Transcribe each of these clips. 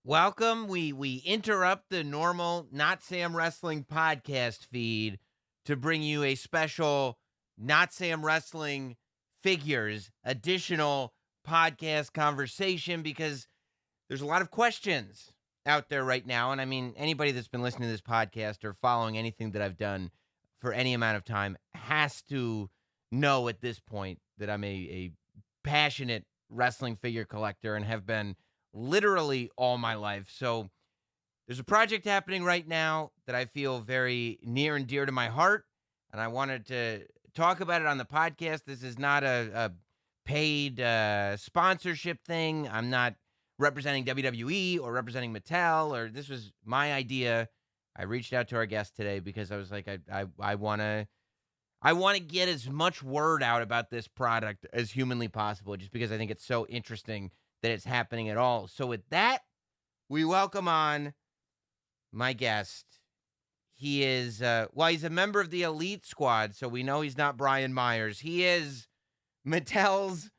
Welcome. We interrupt the normal Not Sam Wrestling podcast feed to bring you a special Not Sam Wrestling figures additional podcast conversation because there's a lot of questions out there right now. And I mean, anybody that's been listening to this podcast or following anything that I've done for any amount of time has to know at this point that I'm a passionate wrestling figure collector and have been literally all my life. So there's a project happening right now that I feel very near and dear to my heart, and I wanted to talk about it on the podcast. This is not a paid sponsorship thing. I'm not representing WWE or representing Mattel, or this was my idea. I reached out to our guest today because I was like, I want to get as much word out about this product as humanly possible, just because I think it's so interesting that it's happening at all. So with that, we welcome on my guest. He is, he's a member of the elite squad, so we know he's not Brian Myers. He is Mattel's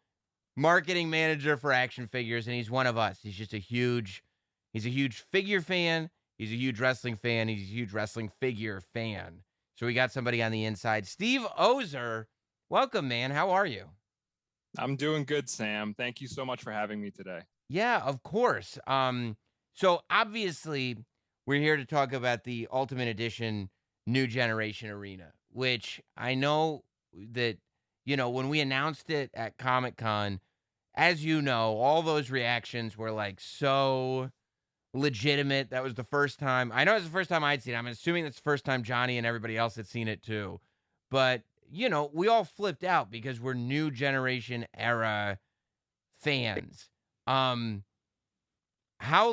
marketing manager for action figures, and he's one of us. He's a huge figure fan. He's a huge wrestling fan. He's a huge wrestling figure fan. So we got somebody on the inside. Steve Ozer, welcome, man. How are you? I'm doing good, Sam. Thank you so much for having me today. Yeah, of course. So obviously, we're here to talk about the Ultimate Edition New Generation Arena, which I know that, when we announced it at Comic-Con, as you know, all those reactions were like so legitimate. That was the first time. I know it's the first time I'd seen it. I'm assuming it's the first time Johnny and everybody else had seen it too. But, we all flipped out because we're new generation era fans. Um, how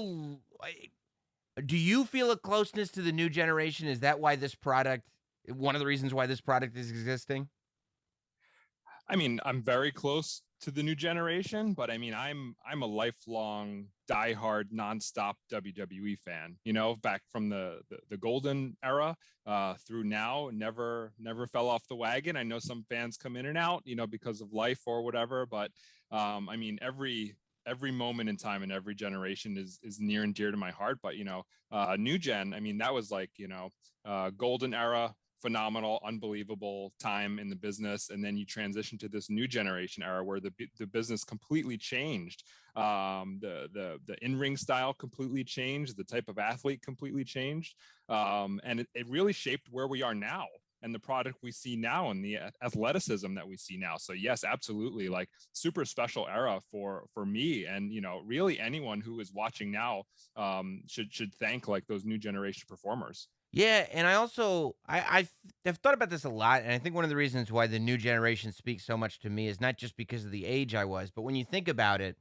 do you feel a closeness to the new generation? Is that why this product, one of the reasons why this product is existing? I mean, I'm very close to the new generation, but I mean, I'm a lifelong diehard nonstop WWE fan. Back from the golden era through now, never fell off the wagon. I know some fans come in and out, because of life or whatever, but I mean, every moment in time and every generation is near and dear to my heart. But new gen, I mean, that was like golden era, phenomenal, unbelievable time in the business, and then you transition to this new generation era where the business completely changed. The in-ring style completely changed, the type of athlete completely changed, and it really shaped where we are now and the product we see now and the athleticism that we see now. So yes, absolutely, like super special era for me, and really anyone who is watching now should thank like those new generation performers. Yeah, and I also I've thought about this a lot, and I think one of the reasons why the new generation speaks so much to me is not just because of the age I was, but when you think about it,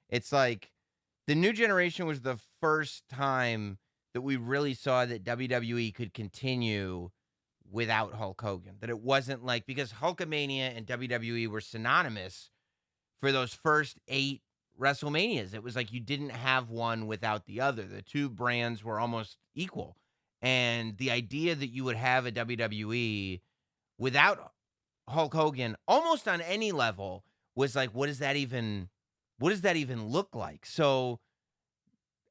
it's like the new generation was the first time that we really saw that WWE could continue without Hulk Hogan. That it wasn't like, because Hulkamania and WWE were synonymous for those first 8 WrestleManias. It was like you didn't have one without the other. The two brands were almost equal. And the idea that you would have a WWE without Hulk Hogan almost on any level was like, what does that even look like? So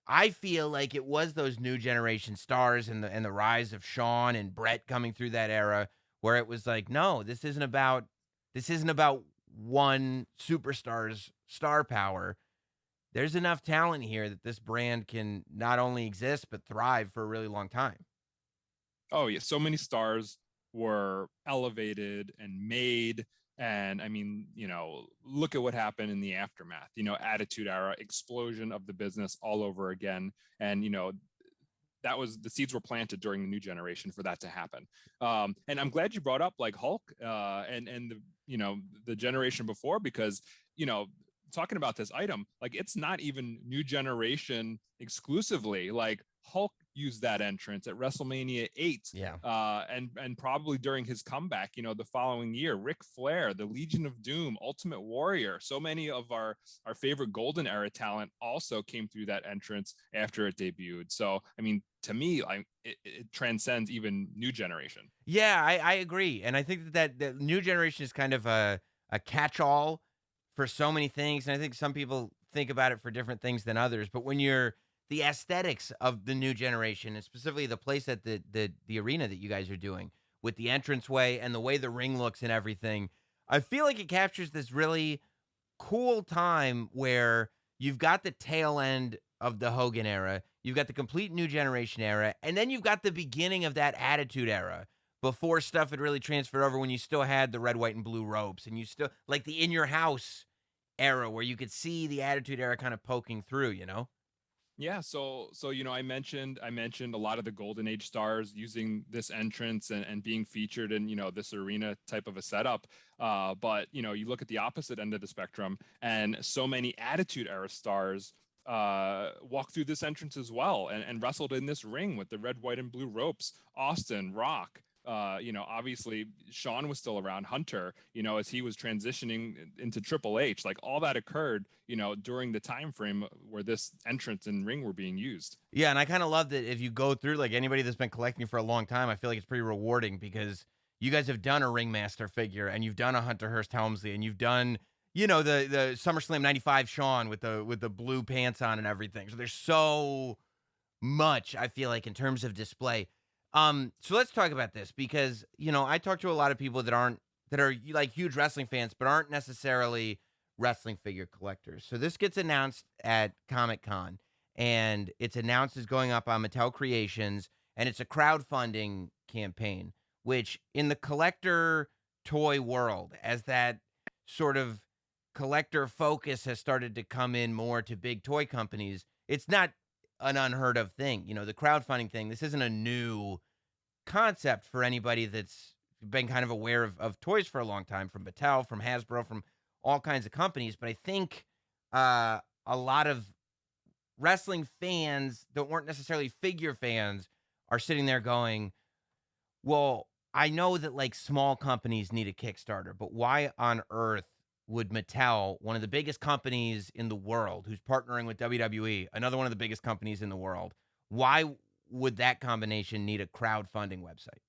I feel like it was those new generation stars and the rise of Shawn and Brett coming through that era where it was like, no, this isn't about one superstar's star power. There's enough talent here that this brand can not only exist but thrive for a really long time. Oh yeah, so many stars were elevated and made. And I mean, look at what happened in the aftermath, attitude era, explosion of the business all over again. And that was, the seeds were planted during the new generation for that to happen. And I'm glad you brought up like Hulk and the generation before, because talking about this item, like it's not even new generation exclusively. Like Hulk used that entrance at WrestleMania 8, Yeah. and probably during his comeback, the following year. Ric Flair, the Legion of Doom, Ultimate Warrior. So many of our favorite golden era talent also came through that entrance after it debuted. So I mean, to me, it transcends even new generation. Yeah, I agree. And I think that the new generation is kind of a catch-all for so many things. And I think some people think about it for different things than others. But when you're the aesthetics of the new generation, and specifically the place at the arena that you guys are doing with the entranceway and the way the ring looks and everything. I feel like it captures this really cool time where you've got the tail end of the Hogan era, you've got the complete new generation era, and then you've got the beginning of that attitude era before stuff had really transferred over when you still had the red, white, and blue ropes and you still like the in your house era where you could see the attitude era kind of poking through, you know? Yeah, so I mentioned a lot of the golden age stars using this entrance and being featured in this arena type of a setup. But you look at the opposite end of the spectrum, and so many attitude era stars walked through this entrance as well and wrestled in this ring with the red, white, and blue ropes. Austin, Rock. Obviously Sean was still around, Hunter, as he was transitioning into Triple H, like all that occurred, during the time frame where this entrance and ring were being used. Yeah, and I kind of love that if you go through like anybody that's been collecting for a long time, I feel like it's pretty rewarding because you guys have done a Ringmaster figure and you've done a Hunter Hearst Helmsley and you've done, the SummerSlam 95 Sean with the blue pants on and everything. So there's so much, I feel like, in terms of display. So let's talk about this because, I talk to a lot of people that are like huge wrestling fans, but aren't necessarily wrestling figure collectors. So this gets announced at Comic-Con and it's announced as going up on Mattel Creations and it's a crowdfunding campaign, which in the collector toy world, as that sort of collector focus has started to come in more to big toy companies, it's not an unheard of thing. The crowdfunding thing, this isn't a new concept for anybody that's been kind of aware of toys for a long time, from Mattel, from Hasbro, from all kinds of companies. But I think a lot of wrestling fans that weren't necessarily figure fans are sitting there going, well, I know that like small companies need a Kickstarter, but why on earth would Mattel, one of the biggest companies in the world, who's partnering with WWE, another one of the biggest companies in the world, why would that combination need a crowdfunding website?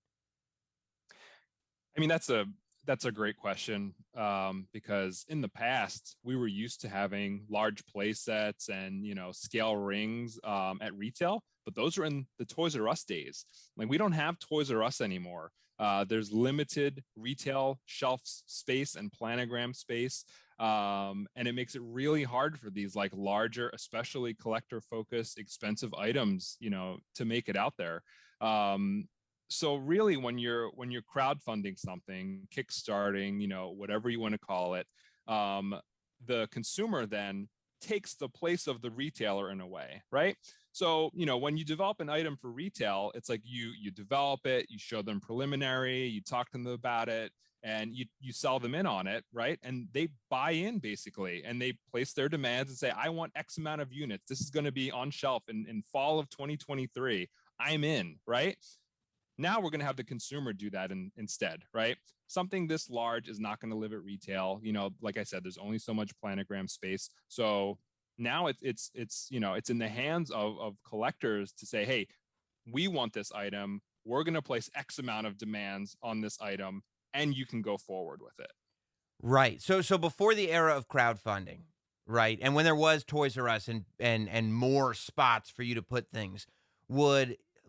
I mean, that's a great question, because in the past we were used to having large play sets and scale rings at retail, but those are in the Toys R Us days. Like, we don't have Toys R Us anymore. There's limited retail shelf space and planogram space, and it makes it really hard for these like larger, especially collector focused, expensive items, to make it out there. So really, when you're crowdfunding something, kickstarting, whatever you want to call it, the consumer then takes the place of the retailer in a way, right? So, when you develop an item for retail, it's like you develop it, you show them preliminary, you talk to them about it, and you sell them in on it, right? And they buy in basically, and they place their demands and say, I want X amount of units. This is going to be on shelf in fall of 2023. I'm in, right? Now we're going to have the consumer do that instead, right? Something this large is not going to live at retail. Like I said, there's only so much planogram space. So now it's in the hands of collectors to say, hey, we want this item. We're going to place X amount of demands on this item, and you can go forward with it. Right. So before the era of crowdfunding, right, and when there was Toys R Us and more spots for you to put things,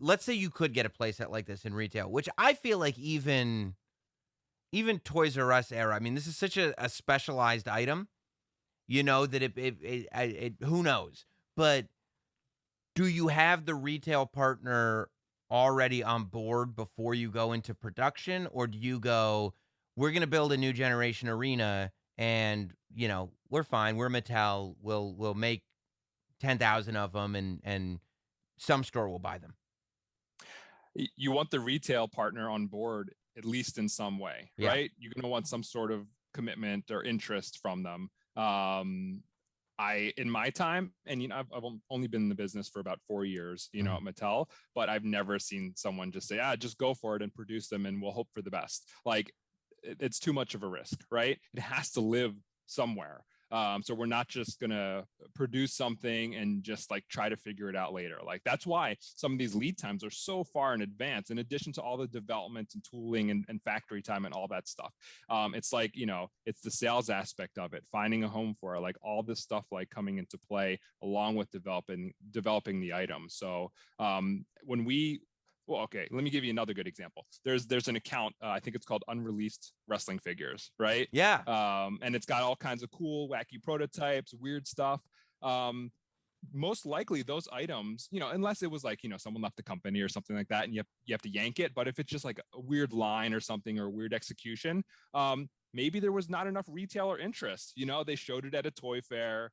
let's say you could get a playset like this in retail, which I feel like even Toys R Us era, I mean, this is such a specialized item, that it who knows? But do you have the retail partner already on board before you go into production, or do you go, we're going to build a new generation arena and, we're fine, we're Mattel, we'll make 10,000 of them and some store will buy them? You want the retail partner on board, at least in some way, Yeah. right? You're going to want some sort of commitment or interest from them. In my time, and I've only been in the business for about 4 years, at Mattel, but I've never seen someone just say, just go for it and produce them and we'll hope for the best. Like, it's too much of a risk, right? It has to live somewhere. So we're not just going to produce something and just like try to figure it out later. Like that's why some of these lead times are so far in advance, in addition to all the development and tooling and factory time and all that stuff. It's like, it's the sales aspect of it, finding a home for it, like all this stuff like coming into play along with developing the item. So when we well, okay, let me give you another good example. There's an account, I think it's called Unreleased Wrestling Figures, right? Yeah. And it's got all kinds of cool, wacky prototypes, weird stuff. Most likely those items, unless it was like, someone left the company or something like that, and you have to yank it. But if it's just like a weird line or something, or weird execution, maybe there was not enough retailer interest. They showed it at a toy fair,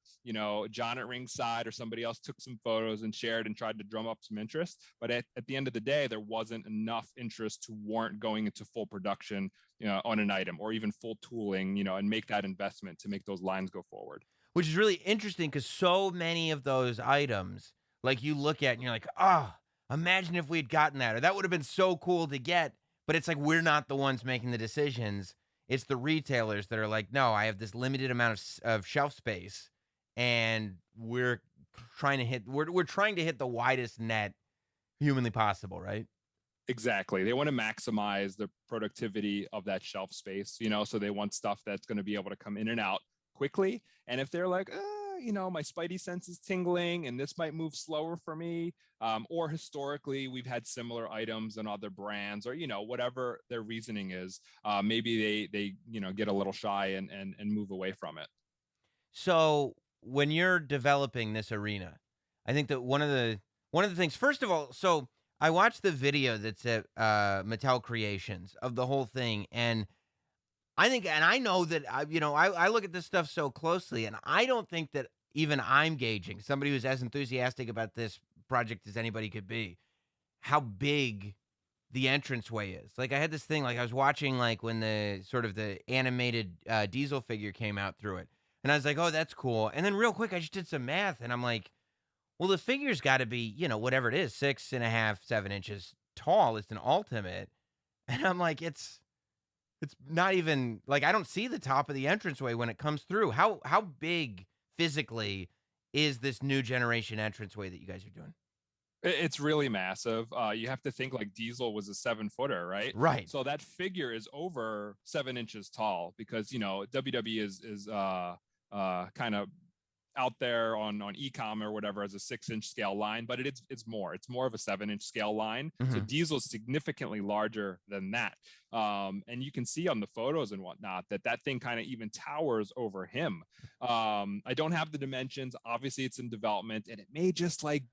John at ringside or somebody else took some photos and shared and tried to drum up some interest. But at the end of the day, there wasn't enough interest to warrant going into full production, on an item, or even full tooling, and make that investment to make those lines go forward. Which is really interesting because so many of those items, like you look at and you're like, oh, imagine if we'd gotten that, or that would have been so cool to get. But it's like we're not the ones making the decisions. It's the retailers that are like, no, I have this limited amount of shelf space, and we're trying to hit the widest net humanly possible, right? Exactly. They want to maximize the productivity of that shelf space, so they want stuff that's going to be able to come in and out quickly. And if they're like, my spidey sense is tingling and this might move slower for me, or historically we've had similar items on other brands, or whatever their reasoning is, maybe they get a little shy and move away from it. So when you're developing this arena, I think that one of the things, first of all, so I watched the video that's at Mattel Creations of the whole thing, and I think, and I know that I look at this stuff so closely, and I don't think that even I'm gauging, somebody who's as enthusiastic about this project as anybody could be, how big the entranceway is. Like I had this thing, like I was watching like when the sort of the animated Diesel figure came out through it, and I was like, oh, that's cool. And then real quick, I just did some math, and I'm like, well, the figure's got to be, whatever it is, 6.5, 7 inches tall. It's an ultimate, and I'm like, it's not even like I don't see the top of the entranceway when it comes through. How big physically is this new generation entranceway that you guys are doing? It's really massive. You have to think like Diesel was a 7-footer, right? Right. So that figure is over 7 inches tall because WWE is kind of out there on e-com or whatever as a 6-inch scale line, but it's more of a 7-inch scale line. Mm-hmm. So Diesel's significantly larger than that. And you can see on the photos and whatnot that thing kind of even towers over him. I don't have the dimensions. Obviously it's in development and it may just like,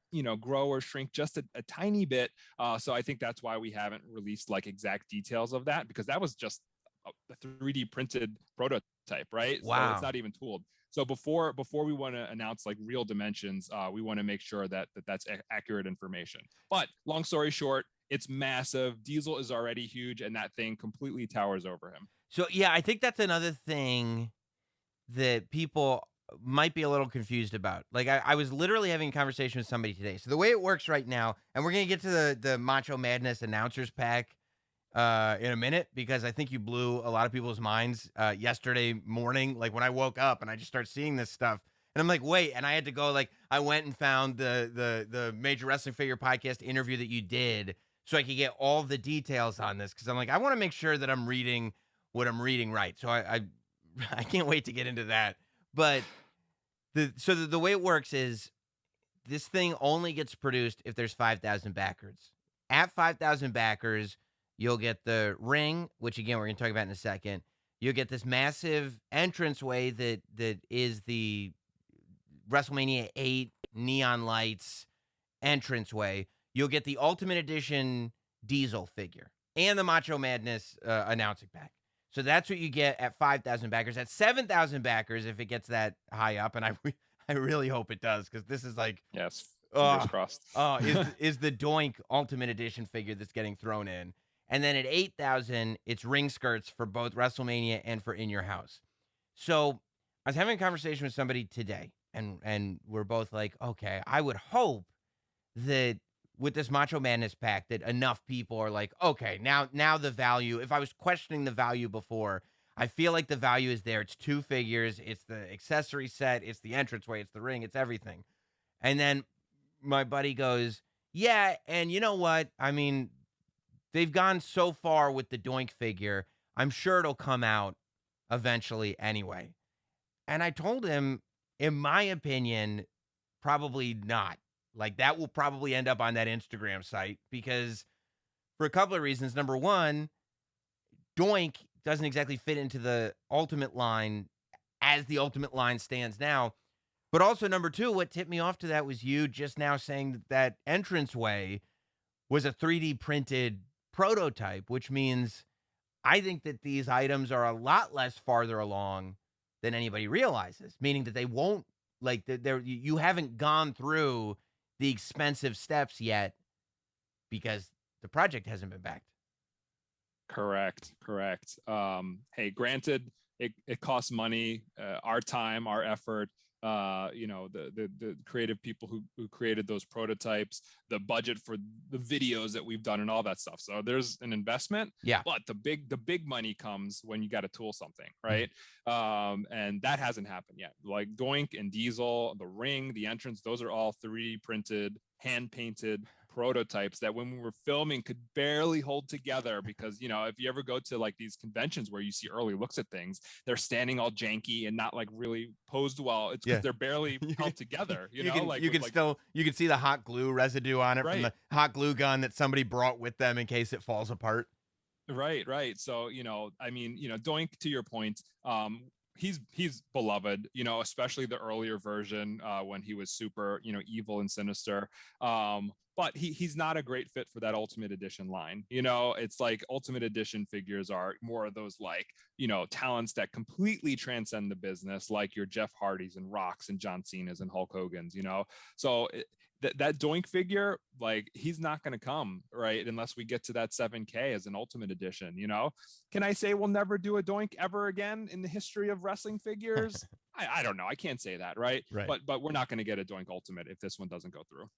grow or shrink just a tiny bit. So I think that's why we haven't released like exact details of that, because that was just a 3D printed prototype, right? Wow. So it's not even tooled. So before we want to announce like real dimensions, we want to make sure that's accurate information. But long story short, it's massive. Diesel is already huge, and that thing completely towers over him. So yeah, I think that's another thing that people might be a little confused about. Like I was literally having a conversation with somebody today. So the way it works right now, and we're gonna get to the Macho Madness announcers pack in a minute, because I think you blew a lot of people's minds yesterday morning. Like when I woke up and I just started seeing this stuff, and I'm like, wait, and I had to go, like, I went and found the Major Wrestling Figure podcast interview that you did so I could get all the details on this, because I'm like, I want to make sure that I'm reading what I'm reading right. So I can't wait to get into that. But the way it works is this thing only gets produced if there's 5,000 backers. At 5,000 backers, you'll get the ring, which again we're going to talk about in a second. You'll get this massive entranceway that is the WrestleMania 8 neon lights entranceway. You'll get the Ultimate Edition Diesel figure and the Macho Madness announcing pack. So that's what you get at 5,000 backers. At 7,000 backers, if it gets that high up, and I really hope it does, because this is like, yes, fingers crossed. is the Doink Ultimate Edition figure that's getting thrown in. And then at 8,000, it's ring skirts for both WrestleMania and for In Your House. So I was having a conversation with somebody today, and we're both like, okay, I would hope that with this Macho Madness pack that enough people are like, okay, now the value, if I was questioning the value before, I feel like the value is there. It's 2 figures. It's the accessory set. It's the entranceway. It's the ring. It's everything. And then my buddy goes, yeah, and you know what? I mean, they've gone so far with the Doink figure. I'm sure it'll come out eventually anyway. And I told him, in my opinion, probably not. Like, that will probably end up on that Instagram site because for a couple of reasons. Number one, Doink doesn't exactly fit into the Ultimate line as the Ultimate line stands now. But also, number two, what tipped me off to that was you just now saying that that entranceway was a 3D printed prototype, which means I think that these items are a lot less farther along than anybody realizes, meaning that they won't, like, you haven't gone through the expensive steps yet because the project hasn't been backed. Correct. Hey, granted, it costs money, our time, our effort, the creative people who created those prototypes, the budget for the videos that we've done and all that stuff. So there's an investment, Yeah. But the big money comes when you got to tool something, right? And that hasn't happened yet. Like Doink and Diesel, the ring, the entrance, those are all 3D printed, hand painted prototypes that when we were filming could barely hold together because, if you ever go to like these conventions where you see early looks at things, they're standing all janky and not like really posed well. It's because they're barely held together. You can see the hot glue residue on it, right, from the hot glue gun that somebody brought with them in case it falls apart. Right. So, Doink, to your point, he's beloved, especially the earlier version when he was super, evil and sinister. But he's not a great fit for that Ultimate Edition line. It's like Ultimate Edition figures are more of those like, talents that completely transcend the business, like your Jeff Hardys and Rocks and John Cena's and Hulk Hogan's, So that Doink figure, like he's not going to come, right, unless we get to that 7K as an Ultimate Edition. Can I say we'll never do a Doink ever again in the history of wrestling figures? I don't know. I can't say that, right? But we're not going to get a Doink Ultimate if this one doesn't go through.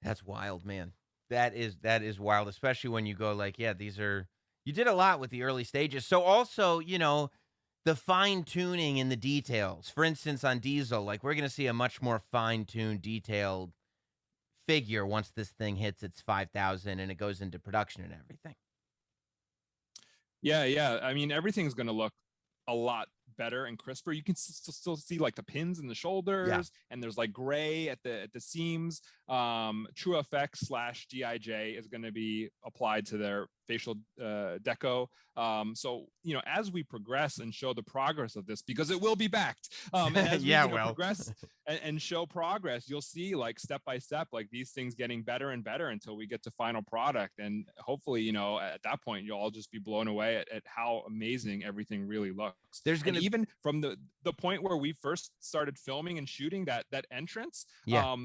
That's wild, man. That is wild, especially when you go like, yeah, you did a lot with the early stages. So also, the fine tuning in the details. For instance, on Diesel, like we're going to see a much more fine tuned, detailed figure once this thing hits its 5,000 and it goes into production and everything. Yeah. I mean, everything's going to look a lot better and crisper. You can still see like the pins in the shoulders, and there's like gray at the seams. True FX / GIJ is going to be applied to their facial deco. So as we progress and show the progress of this, because it will be backed, as we progress and show progress, you'll see like step by step, like these things getting better and better until we get to final product. And hopefully, at that point, you'll all just be blown away at how amazing everything really looks. There's going to even from the point where we first started filming and shooting that entrance,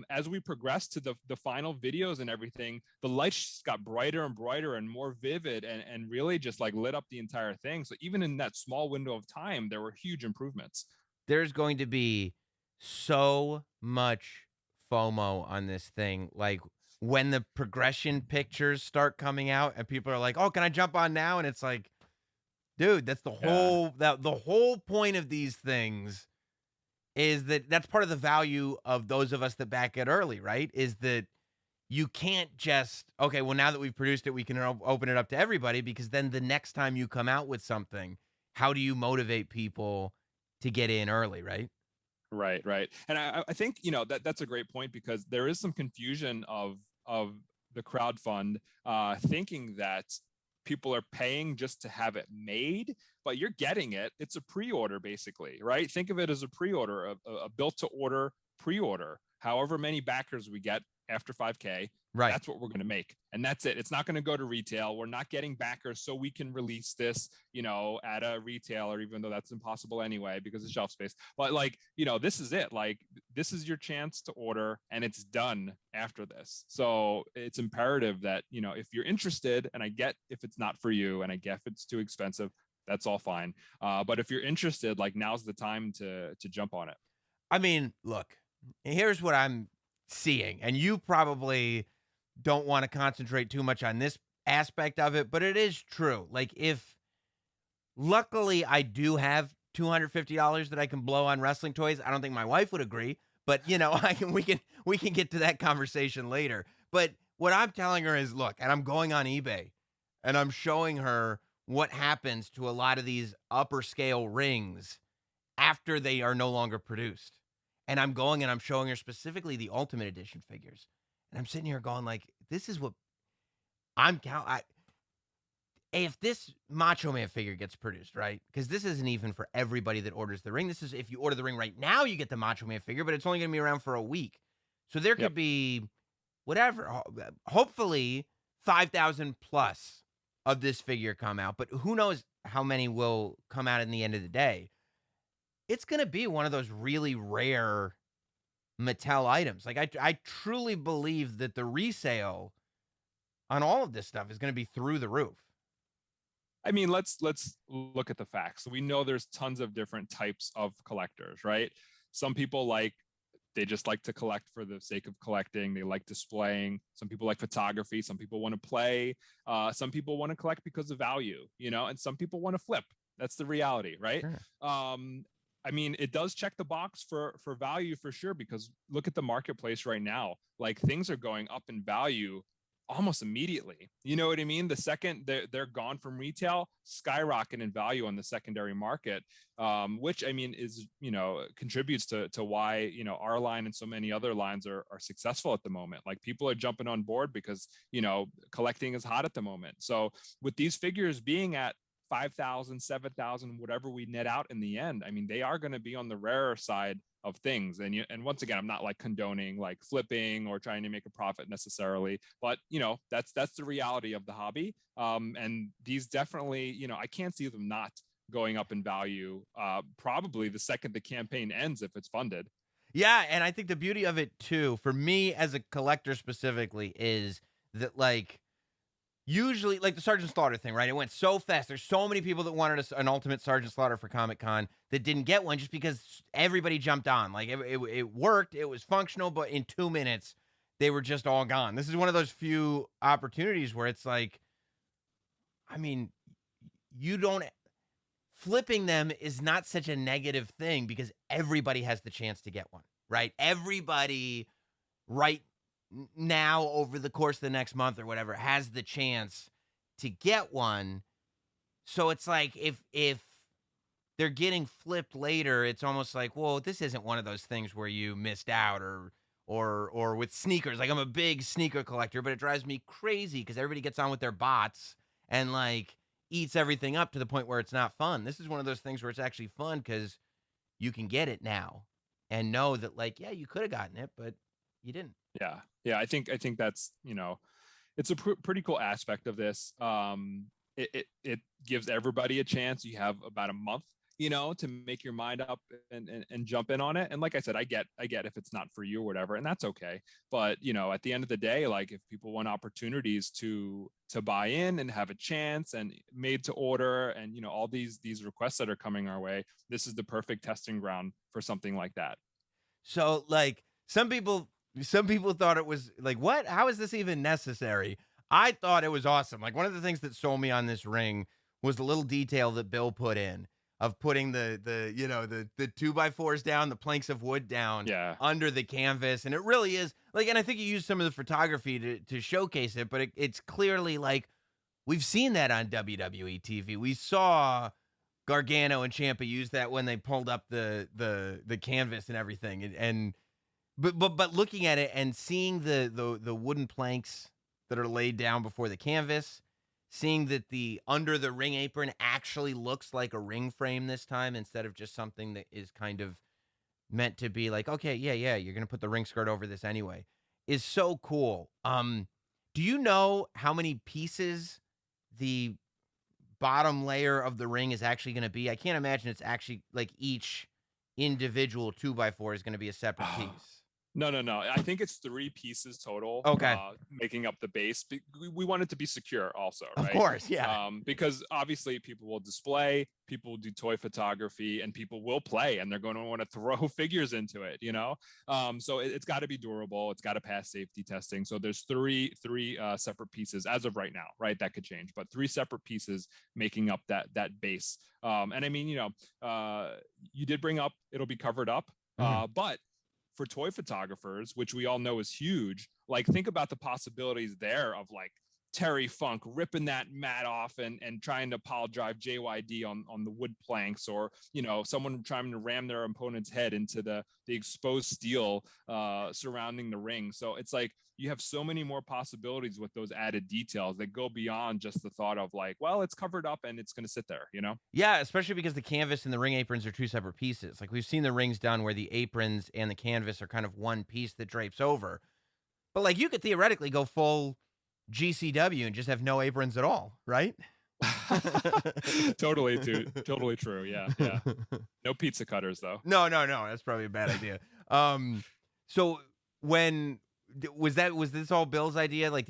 as we progressed to the final videos and everything, the lights just got brighter and brighter and more vivid and really just like lit up the entire thing. So even in that small window of time, there were huge improvements. There's going to be so much FOMO on this thing. Like when the progression pictures start coming out and people are like, oh, can I jump on now? And it's like, dude, that's the whole point of these things is that's part of the value of those of us that back it early, right? Is that you can't just, okay, well, now that we've produced it, we can open it up to everybody, because then the next time you come out with something, how do you motivate people to get in early, right? Right. And I think, that's a great point, because there is some confusion of the crowdfund thinking that people are paying just to have it made, but you're getting it. It's a pre-order, basically, right? Think of it as a pre-order, a built-to-order pre-order. However many backers we get after 5K, that's what we're going to make. And that's it. It's not going to go to retail. We're not getting backers so we can release this, at a retailer, even though that's impossible anyway because of shelf space. But this is it. Like, this is your chance to order, and it's done after this. So it's imperative that, if you're interested, and I get if it's not for you, and I get if it's too expensive, that's all fine. But if you're interested, like, now's the time to jump on it. I mean, look, here's what I'm seeing, and you probably don't want to concentrate too much on this aspect of it, but it is true. Like, if Luckily, I do have $250 that I can blow on wrestling toys. I don't think my wife would agree, but you know, we can get to that conversation later. But what I'm telling her is, look, and I'm going on eBay and I'm showing her what happens to a lot of these upper scale rings after they are no longer produced. And I'm going and I'm showing her specifically the Ultimate Edition figures. And I'm sitting here going like, this is what I'm count. If this Macho Man figure gets produced, right? Because this isn't even for everybody that orders the ring. This is if you order the ring right now, you get the Macho Man figure, but it's only going to be around for a week. So there Yep. could be whatever, hopefully 5,000 plus of this figure come out, but who knows how many will come out in the end of the day. It's going to be one of those really rare Mattel items. Like I truly believe that the resale on all of this stuff is going to be through the roof. I mean, let's look at the facts. We know there's tons of different types of collectors, right? Some people they just like to collect for the sake of collecting. They like displaying. Some people like photography. Some people want to play. Some people want to collect because of value, and some people want to flip. That's the reality, right? Sure. I mean, it does check the box for value for sure, because look at the marketplace right now. Like, things are going up in value almost immediately. You know what I mean? The second they're gone from retail, skyrocket in value on the secondary market, which I mean is, contributes to why, our line and so many other lines are successful at the moment. Like, people are jumping on board because, collecting is hot at the moment. So with these figures being at 5,000, 7,000, whatever we net out in the end, I mean, they are going to be on the rarer side of things. And once again, I'm not like condoning like flipping or trying to make a profit necessarily, but that's the reality of the hobby. And these definitely, I can't see them not going up in value, probably the second the campaign ends, if it's funded. Yeah, and I think the beauty of it too, for me as a collector specifically, is that like usually like the Sergeant Slaughter thing, right? It went so fast. There's so many people that wanted an Ultimate Sergeant Slaughter for Comic-Con that didn't get one just because everybody jumped on. Like it worked, it was functional, but in 2 minutes they were just all gone. This is one of those few opportunities where it's like, I mean, you don't flipping them is not such a negative thing because everybody has the chance to get one, right? Everybody right now over the course of the next month or whatever has the chance to get one. So it's like if they're getting flipped later, it's almost like, well, this isn't one of those things where you missed out or with sneakers. Like, I'm a big sneaker collector, but it drives me crazy because everybody gets on with their bots and like eats everything up to the point where it's not fun. This is one of those things where it's actually fun because you can get it now and know that like, yeah, you could have gotten it, but you didn't. Yeah. I think that's, it's a pretty cool aspect of this. It gives everybody a chance. You have about a month, to make your mind up and jump in on it. And like I said, I get if it's not for you or whatever, and that's okay. But at the end of the day, like, if people want opportunities to buy in and have a chance and made to order and all these requests that are coming our way, this is the perfect testing ground for something like that. So like some people thought it was like, what? How is this even necessary? I thought it was awesome. Like, one of the things that sold me on this ring was the little detail that Bill put in of putting the 2x4s down, the planks of wood down Yeah. under the canvas. And it really is like, and I think you used some of the photography to showcase it, but it's clearly like we've seen that on WWE TV. We saw Gargano and Ciampa use that when they pulled up the canvas and everything. But looking at it and seeing the wooden planks that are laid down before the canvas, seeing that the under the ring apron actually looks like a ring frame this time instead of just something that is kind of meant to be like, okay, yeah, you're gonna put the ring skirt over this anyway, is so cool. Do you know how many pieces the bottom layer of the ring is actually gonna be? I can't imagine it's actually like each individual 2x4 is gonna be a separate piece. No. I think it's 3 pieces total. Okay. Making up the base. We want it to be secure also, right? Of course, yeah. Because obviously people will display, people will do toy photography, and people will play, and they're going to want to throw figures into it, So it's got to be durable. It's got to pass safety testing. So there's three separate pieces as of right now, right? That could change, but 3 separate pieces making up that base. And I mean, you did bring up it'll be covered up, but for toy photographers, which we all know is huge, like think about the possibilities there of like Terry Funk ripping that mat off and trying to pile drive JYD on the wood planks, or someone trying to ram their opponent's head into the exposed steel surrounding the ring. So it's like you have so many more possibilities with those added details that go beyond just the thought of like, well, it's covered up and it's going to sit there, Yeah, especially because the canvas and the ring aprons are 2 separate pieces. Like we've seen the rings done where the aprons and the canvas are kind of one piece that drapes over. But like you could theoretically go full GCW and just have no aprons at all, right? Totally true. Yeah. No pizza cutters though. No. That's probably a bad idea. So was this all Bill's idea? Like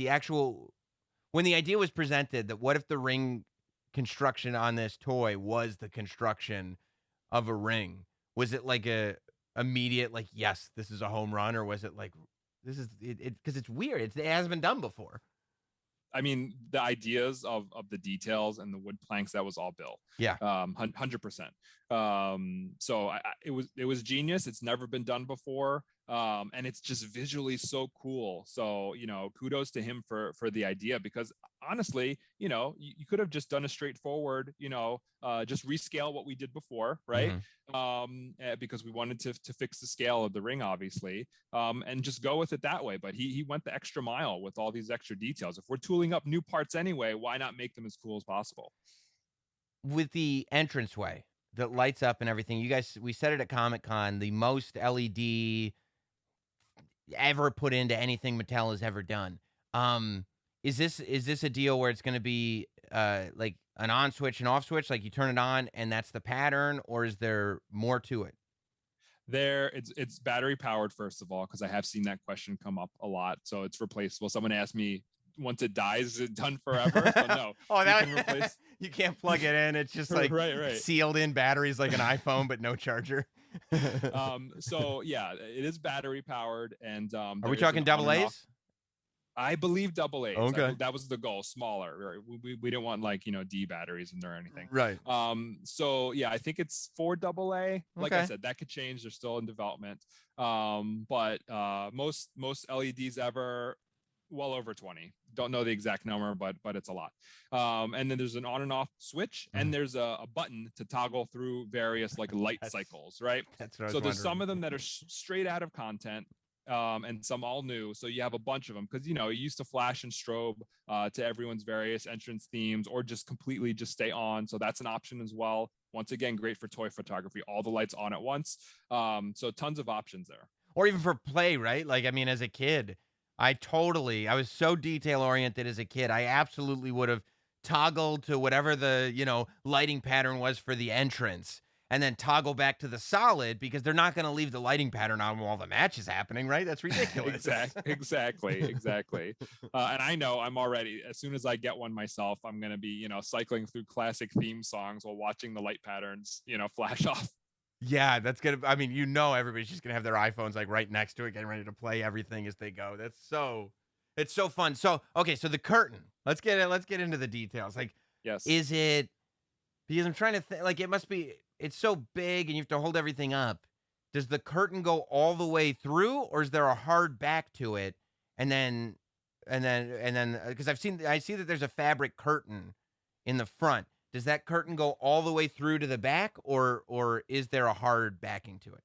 when the idea was presented that what if the ring construction on this toy was the construction of a ring? Was it like a immediate like, yes, this is a home run, or was it like this is it because it's weird. It hasn't been done before. I mean, the ideas of the details and the wood planks, that was all Bill. Yeah. 100%. So it was genius. It's never been done before. And it's just visually so cool. So, kudos to him for the idea, because honestly, you could have just done a straightforward, just rescale what we did before, right? Because we wanted to fix the scale of the ring, obviously, and just go with it that way. But he went the extra mile with all these extra details. If we're tooling up new parts anyway, why not make them as cool as possible? With the entranceway that lights up and everything, we said it at Comic-Con, the most LED ever put into anything Mattel has ever done. Is this a deal where it's going to be like an on switch and off switch, like you turn it on and that's the pattern, or is there more to it? It's battery powered, first of all, because I have seen that question come up a lot. So it's replaceable. Someone asked me, once it dies, is it done forever? So no. You can't plug it in. It's just like right. sealed in batteries like an iPhone, but no charger. So yeah, it is battery powered. And are we talking double A's? I believe double A's. Okay. That was the goal, smaller. We didn't want like, D batteries in there or anything. Right. So yeah, I think it's 4 double A. Like I said, that could change. They're still in development. But most LEDs ever, well over 20. Don't know the exact number, but it's a lot. And then there's an on and off switch, and there's a button to toggle through various like light cycles, right? That's what I was so there's wondering. some of them that are straight out of content, and some all new. So you have a bunch of them because you used to flash and strobe to everyone's various entrance themes, or just completely just stay on. So that's an option as well. Once again, great for toy photography. All the lights on at once. So tons of options there. Or even for play, right? Like, I mean, as a kid, I was so detail oriented as a kid. I absolutely would have toggled to whatever the, lighting pattern was for the entrance, and then toggle back to the solid, because they're not going to leave the lighting pattern on while the match is happening, right? That's ridiculous. Exactly. And I know I'm already, as soon as I get one myself, I'm going to be, cycling through classic theme songs while watching the light patterns, flash off. Yeah, that's gonna. I mean, everybody's just gonna have their iPhones like right next to it, getting ready to play everything as they go. It's so fun. So okay, so the curtain. Let's get into the details. Like, yes, is it? Because I'm trying to think. Like, it must be. It's so big, and you have to hold everything up. Does the curtain go all the way through, or is there a hard back to it? And then, because I see that there's a fabric curtain in the front. Does that curtain go all the way through to the back, or is there a hard backing to it?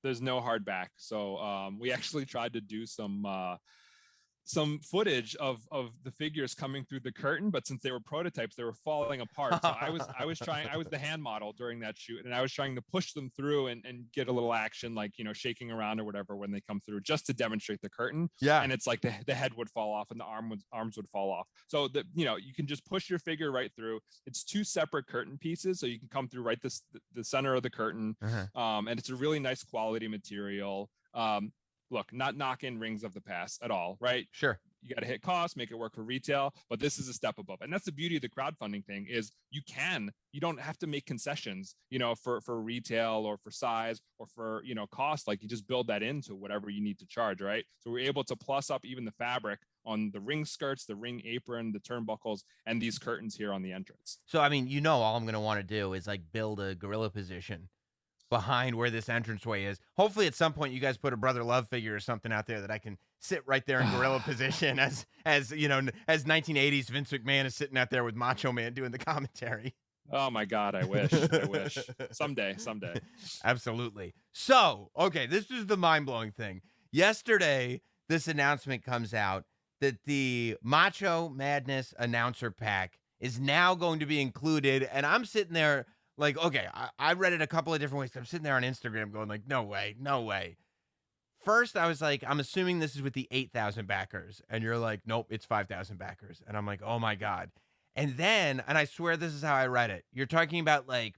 There's no hard back. So we actually tried to do some footage of the figures coming through the curtain, but since they were prototypes, they were falling apart. So I was the hand model during that shoot, and I was trying to push them through and get a little action, like, shaking around or whatever when they come through, just to demonstrate the curtain. Yeah. And it's like the head would fall off and the arms would fall off. So you can just push your figure right through. It's 2 separate curtain pieces, so you can come through right the center of the curtain. And it's a really nice quality material. look, not knocking rings of the past at all, right? Sure. You got to hit costs, make it work for retail, but this is a step above. And that's the beauty of the crowdfunding thing is you don't have to make concessions, for retail or for size or for, cost. Like you just build that into whatever you need to charge, right? So we're able to plus up even the fabric on the ring skirts, the ring apron, the turnbuckles, and these curtains here on the entrance. So, I mean, all I'm going to want to do is like build a gorilla position behind where this entranceway is. Hopefully at some point you guys put a Brother Love figure or something out there that I can sit right there in gorilla position as 1980s Vince McMahon is sitting out there with Macho Man doing the commentary. Oh my God, I wish. Someday. Absolutely. So, okay, this is the mind-blowing thing. Yesterday, this announcement comes out that the Macho Madness announcer pack is now going to be included, and I'm sitting there like, okay, I read it a couple of different ways. I'm sitting there on Instagram going like, no way. First, I was like, I'm assuming this is with the 8,000 backers. And you're like, nope, it's 5,000 backers. And I'm like, oh my God. And then, and I swear this is how I read it, you're talking about like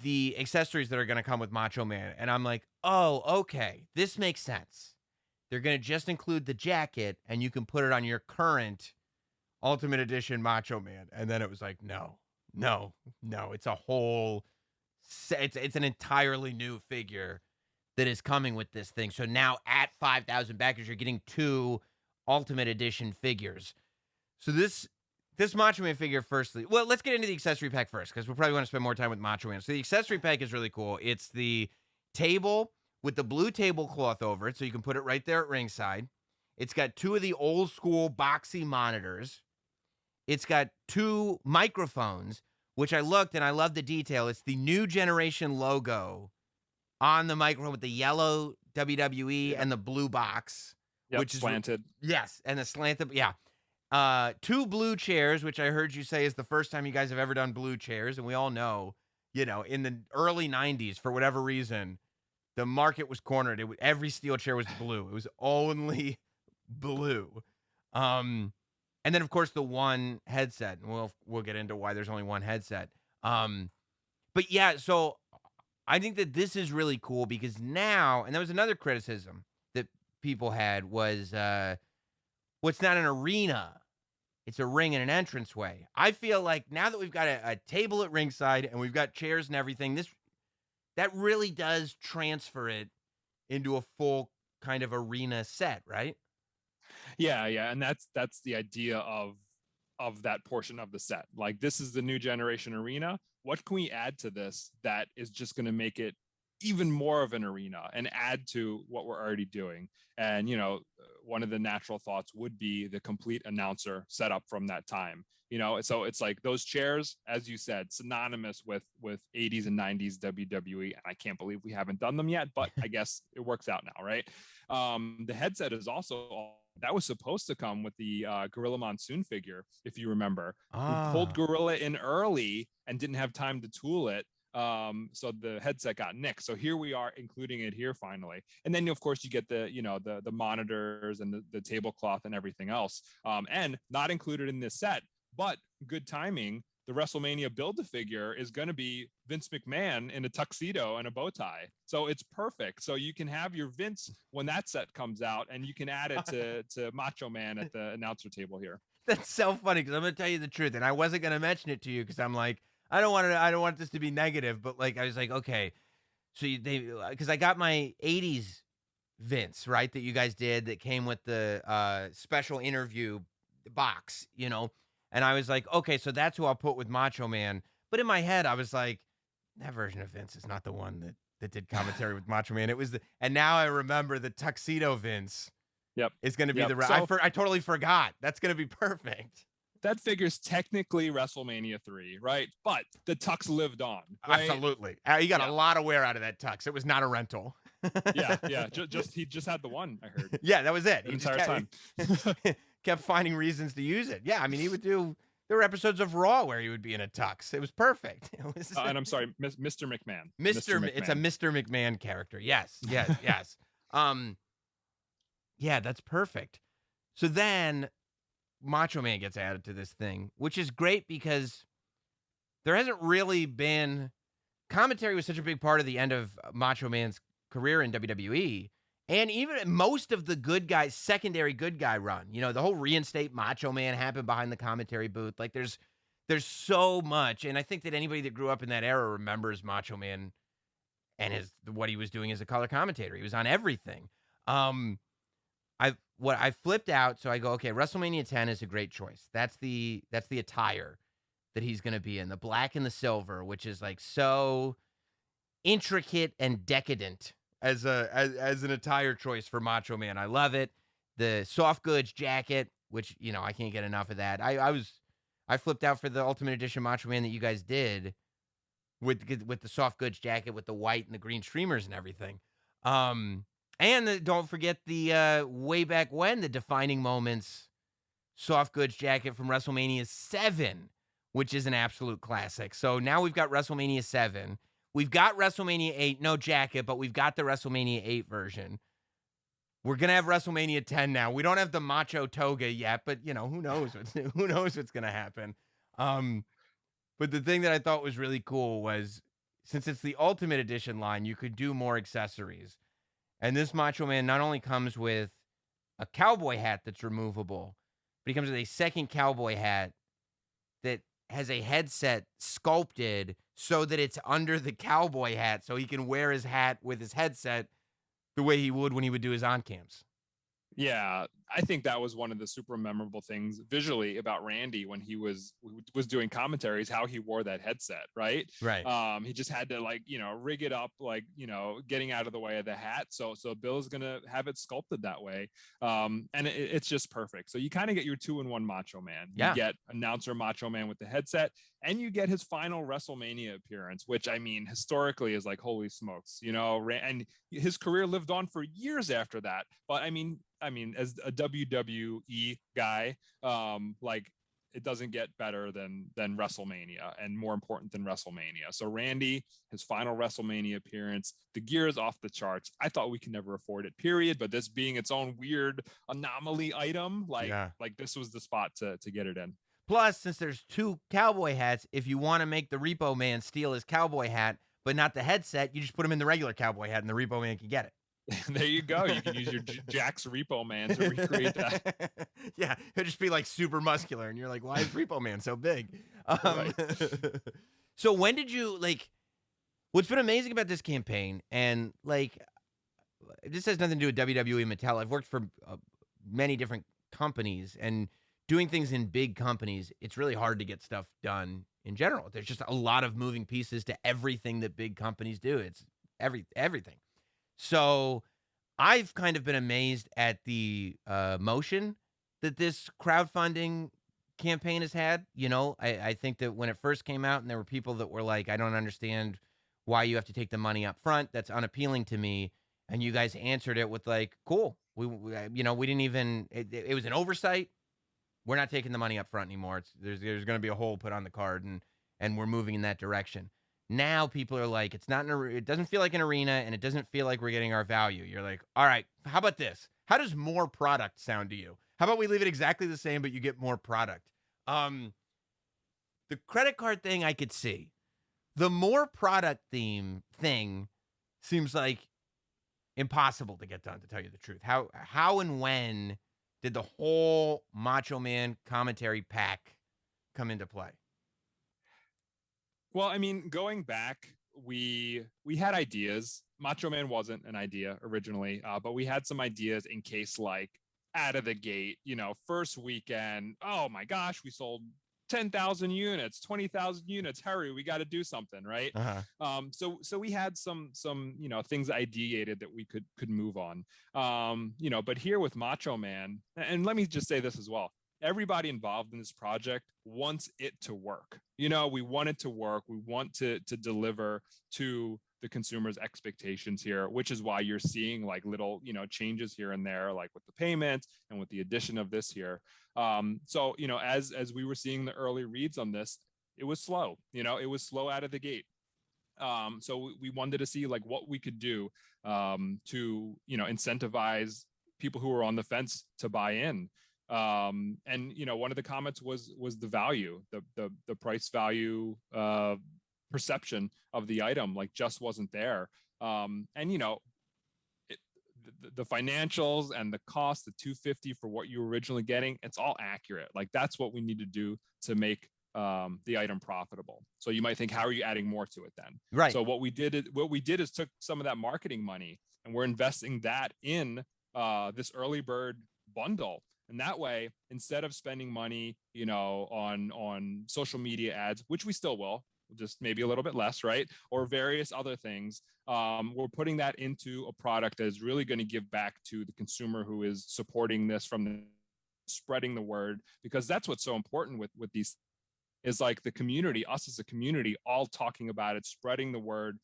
the accessories that are going to come with Macho Man. And I'm like, oh, okay, this makes sense. They're going to just include the jacket and you can put it on your current Ultimate Edition Macho Man. And then it was like, no, it's a whole, it's an entirely new figure that is coming with this thing. So now at 5,000 backers, you're getting 2 Ultimate Edition figures. So this Macho Man figure, firstly, well, let's get into the accessory pack first, because we'll probably want to spend more time with Macho Man. So the accessory pack is really cool. It's the table with the blue tablecloth over it, so you can put it right there at ringside. It's got 2 of the old school boxy monitors. It's got 2 microphones, which I looked and I love the detail. It's the new generation logo on the microphone with the yellow WWE and the blue box. Yep, which is slanted. Yes, and the slanted, yeah. 2 blue chairs, which I heard you say is the first time you guys have ever done blue chairs. And we all know, in the early 90s, for whatever reason, the market was cornered. Every steel chair was blue. It was only blue. And then, of course, the 1 headset. And we'll get into why there's only 1 headset. But yeah, so I think that this is really cool because now, and there was another criticism that people had was, it's not an arena. It's a ring and an entranceway. I feel like now that we've got a table at ringside and we've got chairs and everything, that really does transfer it into a full kind of arena set, right? Yeah, and that's the idea of that portion of the set. Like, this is the new generation arena. What can we add to this that is just going to make it even more of an arena and add to what we're already doing? And one of the natural thoughts would be the complete announcer setup from that time. So it's like those chairs, as you said, synonymous with 80s and 90s WWE. And I can't believe we haven't done them yet, but I guess it works out now, right? The headset is also, that was supposed to come with the Gorilla Monsoon figure, if you remember. We pulled Gorilla in early and didn't have time to tool it. So the headset got nicked. So here we are, including it here finally. And then, of course, you get the monitors and the tablecloth and everything else. And not included in this set, but good timing. The WrestleMania Build-A-Figure is going to be Vince McMahon in a tuxedo and a bow tie. So it's perfect. So you can have your Vince when that set comes out, and you can add it to Macho Man at the announcer table here. That's so funny, because I'm going to tell you the truth, and I wasn't going to mention it to you because I'm like, I don't want this to be negative, but like I was like, okay, so because I got my 80s Vince, right, that you guys did that came with the special interview box, and I was like, okay, so that's who I'll put with Macho Man. But in my head, I was like, that version of Vince is not the one that did commentary with Macho Man. It was and now I remember the tuxedo Vince. Yep, is going to be I totally forgot. That's going to be perfect. That figure's technically WrestleMania 3, right? But the tux lived on. Right? Absolutely. You got a lot of wear out of that tux. It was not a rental. yeah. He just had the one, I heard. Yeah, that was it. The entire time. Kept finding reasons to use it. Yeah, I mean, there were episodes of Raw where he would be in a tux. It was perfect. And I'm sorry, Mr. McMahon. It's a Mr. McMahon character. Yes. Yeah, that's perfect. So then Macho Man gets added to this thing, which is great because there hasn't really been commentary was such a big part of the end of Macho Man's career in WWE. And even most of the good guys, secondary good guy run, you know, the whole reinstate Macho Man happened behind the commentary booth. Like there's so much. And I think that anybody that grew up in that era remembers Macho Man and what he was doing as a color commentator. He was on everything. I flipped out, so I go, okay, WrestleMania 10 is a great choice. That's the attire that he's going to be in, the black and the silver, which is like so intricate and decadent as an attire choice for Macho Man. I love it. The soft goods jacket, which, you know, I can't get enough of that. I flipped out for the Ultimate Edition Macho Man that you guys did with the soft goods jacket with the white and the green streamers and everything. Don't forget the way back when, the defining moments soft goods jacket from WrestleMania 7, which is an absolute classic. So now we've got WrestleMania 7. We've got WrestleMania 8, no jacket, but we've got the WrestleMania 8 version. We're going to have WrestleMania 10 now. We don't have the macho toga yet, but, you know, who knows what's going to happen. But the thing that I thought was really cool was, since it's the Ultimate Edition line, you could do more accessories. And this Macho Man not only comes with a cowboy hat that's removable, but he comes with a second cowboy hat that has a headset sculpted so that it's under the cowboy hat, so he can wear his hat with his headset the way he would when he would do his on-cams. Yeah, I think that was one of the super memorable things visually about Randy when he was doing commentaries, how he wore that headset, right? Right. He just had to, like, you know, rig it up, like, you know, getting out of the way of the hat. So Bill's gonna have it sculpted that way. And it's just perfect. So you kind of get your 2-in-1 Macho Man. You get announcer Macho Man with the headset, and you get his final WrestleMania appearance, which, I mean, historically is like, holy smokes, you know, and his career lived on for years after that. But I mean, as a WWE guy, like, it doesn't get better than WrestleMania, and more important than WrestleMania. So Randy, his final WrestleMania appearance, the gear is off the charts. I thought we could never afford it, period. But this being its own weird anomaly item, like this was the spot to get it in. Plus, since there's two cowboy hats, if you want to make the Repo Man steal his cowboy hat, but not the headset, you just put him in the regular cowboy hat and the Repo Man can get it. There you go. You can use your Jack's Repo Man to recreate that. Yeah, he'll just be like super muscular, and you're like, why is Repo Man so big? Right. So when did you, like, what's been amazing about this campaign, and like, this has nothing to do with WWE and Mattel. I've worked for many different companies, and doing things in big companies, it's really hard to get stuff done in general. There's just a lot of moving pieces to everything that big companies do. It's everything. So I've kind of been amazed at the motion that this crowdfunding campaign has had. You know, I think that when it first came out and there were people that were like, I don't understand why you have to take the money up front. That's unappealing to me. And you guys answered it with like, cool. We didn't even, it was an oversight. We're not taking the money up front anymore. There's going to be a hole put on the card, and we're moving in that direction. Now people are like, it doesn't feel like an arena, and it doesn't feel like we're getting our value. You're like, all right, how about this? How does more product sound to you? How about we leave it exactly the same, but you get more product? The credit card thing I could see. The more product thing seems like impossible to get done, to tell you the truth. How and when did the whole Macho Man commentary pack come into play? Well, I mean, going back, we had ideas. Macho Man wasn't an idea originally, but we had some ideas in case, like, out of the gate, you know, first weekend, oh my gosh, we sold 10,000 units, 20,000 units. Hurry, we got to do something, right? So we had some you know, things ideated that we could move on. You know, but here with Macho Man, and let me just say this as well. Everybody involved in this project wants it to work. You know, we want it to work. We want to deliver to the consumer's expectations here, which is why you're seeing like little, you know, changes here and there, like with the payments and with the addition of this here. So, you know, as we were seeing the early reads on this, it was slow, you know, it was slow out of the gate. So we wanted to see like what we could do to, you know, incentivize people who are on the fence to buy in. And, you know, one of the comments was the value, the price value perception of the item, like, just wasn't there. And, you know, the financials and the cost, the $250 for what you were originally getting, it's all accurate. Like that's what we need to do to make the item profitable. So you might think, how are you adding more to it then? Right. So what we did is took some of that marketing money and we're investing that in this early bird bundle. And that way, instead of spending money, on social media ads, which we still will, just maybe a little bit less, right? Or various other things, we're putting that into a product that is really going to give back to the consumer who is supporting this from spreading the word, because that's what's so important with these, is like the community, us as a community, all talking about it, spreading the word,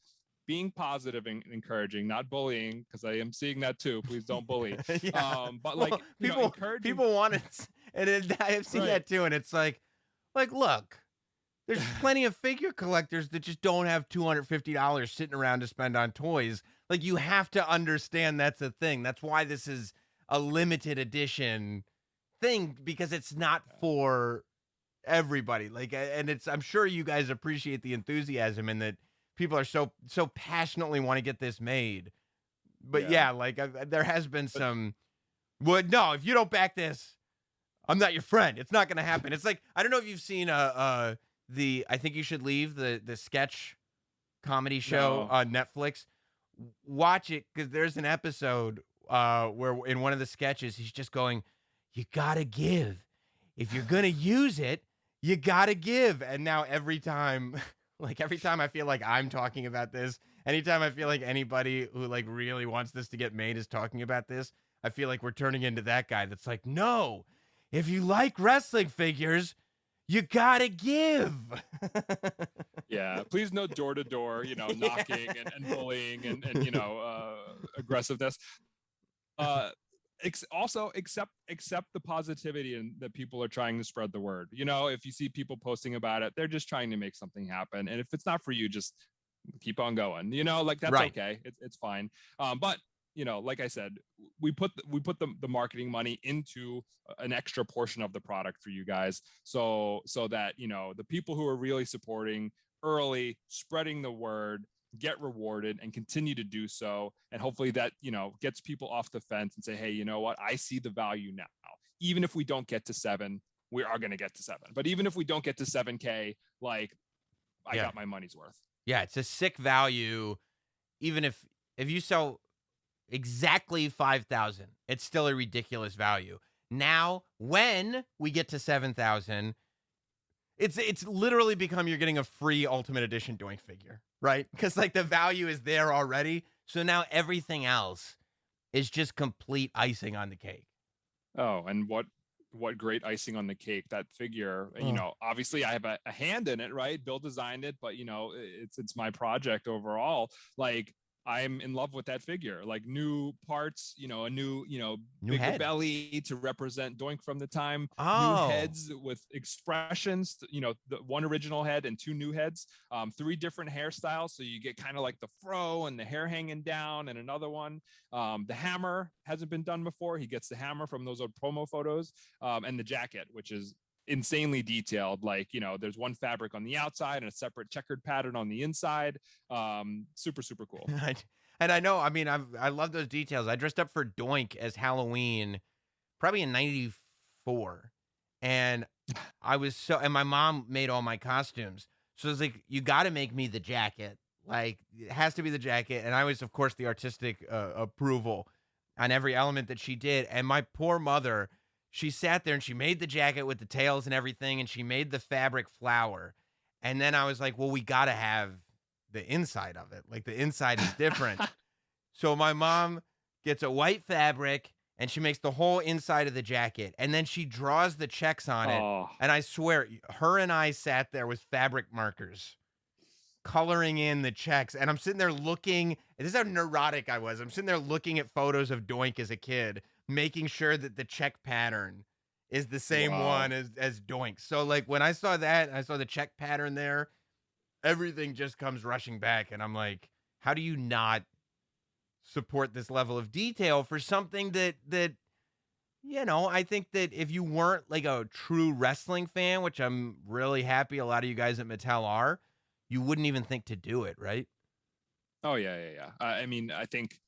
being positive and encouraging, not bullying, because I am seeing that too. Please don't bully. Yeah. But like, well, people want it, and I've seen that too. And it's like, look, there's plenty of figure collectors that just don't have $250 sitting around to spend on toys. Like, you have to understand that's a thing. That's why this is a limited edition thing, because it's not for everybody. Like, and I'm sure you guys appreciate the enthusiasm and that people are so passionately want to get this made. But yeah, like there has been some, well, no, if you don't back this, I'm not your friend. It's not going to happen. It's like, I don't know if you've seen I Think You Should Leave, the sketch comedy show on Netflix. Watch it, because there's an episode where in one of the sketches, he's just going, you got to give. If you're going to use it, you got to give. And now every time I feel like I'm talking about this, anytime I feel like anybody who like really wants this to get made is talking about this, I feel like we're turning into that guy that's like, no, if you like wrestling figures, you gotta give. Yeah, please no door to door, knocking and bullying and aggressiveness. Also accept the positivity and that people are trying to spread the word. If you see people posting about it, they're just trying to make something happen. And if it's not for you, just keep on going. Like that's right. Okay. It's fine. But like I said, we put the marketing money into an extra portion of the product for you guys, so that the people who are really supporting early, spreading the word, get rewarded and continue to do so. And hopefully that gets people off the fence and say, hey, you know what, I see the value now. Even if we don't get to 7, we are going to get to 7. But even if we don't get to 7K, like I got my money's worth. Yeah, it's a sick value. Even if you sell exactly 5,000, it's still a ridiculous value. Now, when we get to 7,000, it's literally become, you're getting a free Ultimate Edition Doink figure, right? Because like the value is there already. So now everything else is just complete icing on the cake. Oh, and what great icing on the cake, that figure. Obviously I have a hand in it, right? Bill designed it, but it's my project overall. Like, I'm in love with that figure. Like, new parts, a new bigger head. belly to represent Doink from the time. Oh. New heads with expressions, the one original head and 2 new heads, 3 different hairstyles. So you get kind of like the fro and the hair hanging down, and another one. The hammer hasn't been done before. He gets the hammer from those old promo photos, and the jacket, which is insanely detailed. Like, there's one fabric on the outside and a separate checkered pattern on the inside. Super cool. And I know, I mean, I love those details. I dressed up for Doink as Halloween probably in 94, and and my mom made all my costumes, so it's like, you got to make me the jacket. Like, it has to be the jacket. And I was, of course, the artistic approval on every element that she did. And my poor mother, she sat there and she made the jacket with the tails and everything, and she made the fabric flower. And then I was like, well, we got to have the inside of it. Like, the inside is different. So my mom gets a white fabric and she makes the whole inside of the jacket. And then she draws the checks on it. And I swear, her and I sat there with fabric markers, coloring in the checks. And I'm sitting there looking, this is how neurotic I was. I'm sitting there looking at photos of Doink as a kid, making sure that the check pattern is the same one as Doink. So like, when I saw that, and I saw the check pattern there, everything just comes rushing back. And I'm like, how do you not support this level of detail for something that I think that if you weren't like a true wrestling fan, which I'm really happy a lot of you guys at Mattel are, you wouldn't even think to do it, right? Oh yeah. I mean, I think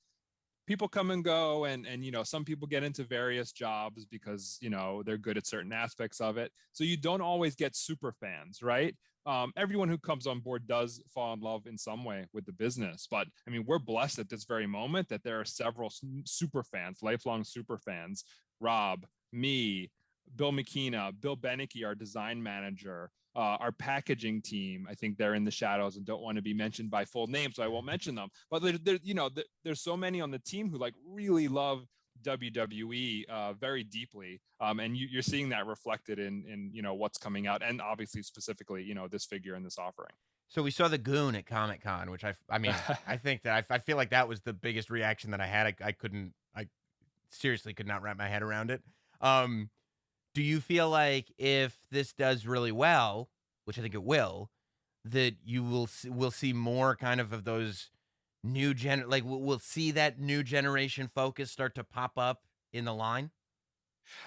people come and go, and some people get into various jobs because they're good at certain aspects of it, so you don't always get super fans, right? Everyone who comes on board does fall in love in some way with the business, but I mean, we're blessed at this very moment that there are several super fans, lifelong super fans. Rob, me, Bill McKenna, Bill Beneke, our design manager, our packaging team. I think they're in the shadows and don't want to be mentioned by full name, so I won't mention them. But there's so many on the team who like really love WWE very deeply, and you're seeing that reflected in what's coming out, and obviously specifically this figure and this offering. So we saw the Goon at Comic-Con, which I mean, I think that I feel like that was the biggest reaction that I had. I seriously could not wrap my head around it. Do you feel like if this does really well, which I think it will, that you will see more kind of those like we'll see that new generation focus start to pop up in the line?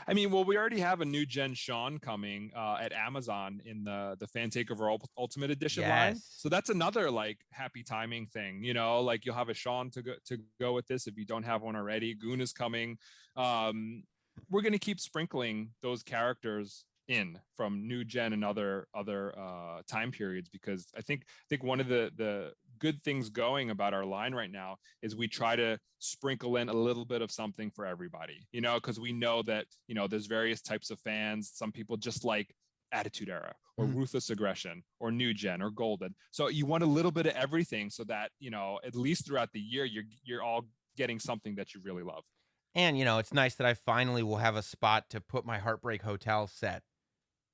I mean, well, we already have a new Gen Sean coming at Amazon in the Fan Takeover Ultimate Edition line. Yes. So that's another like happy timing thing, like you'll have a Sean to go with this if you don't have one already. Goon is coming. We're going to keep sprinkling those characters in from new gen and other time periods, because I think one of the good things going about our line right now is we try to sprinkle in a little bit of something for everybody, because we know that there's various types of fans. Some people just like Attitude Era or Ruthless Aggression or New Gen or Golden, so you want a little bit of everything so that at least throughout the year you're all getting something that you really love. And it's nice that I finally will have a spot to put my Heartbreak Hotel set,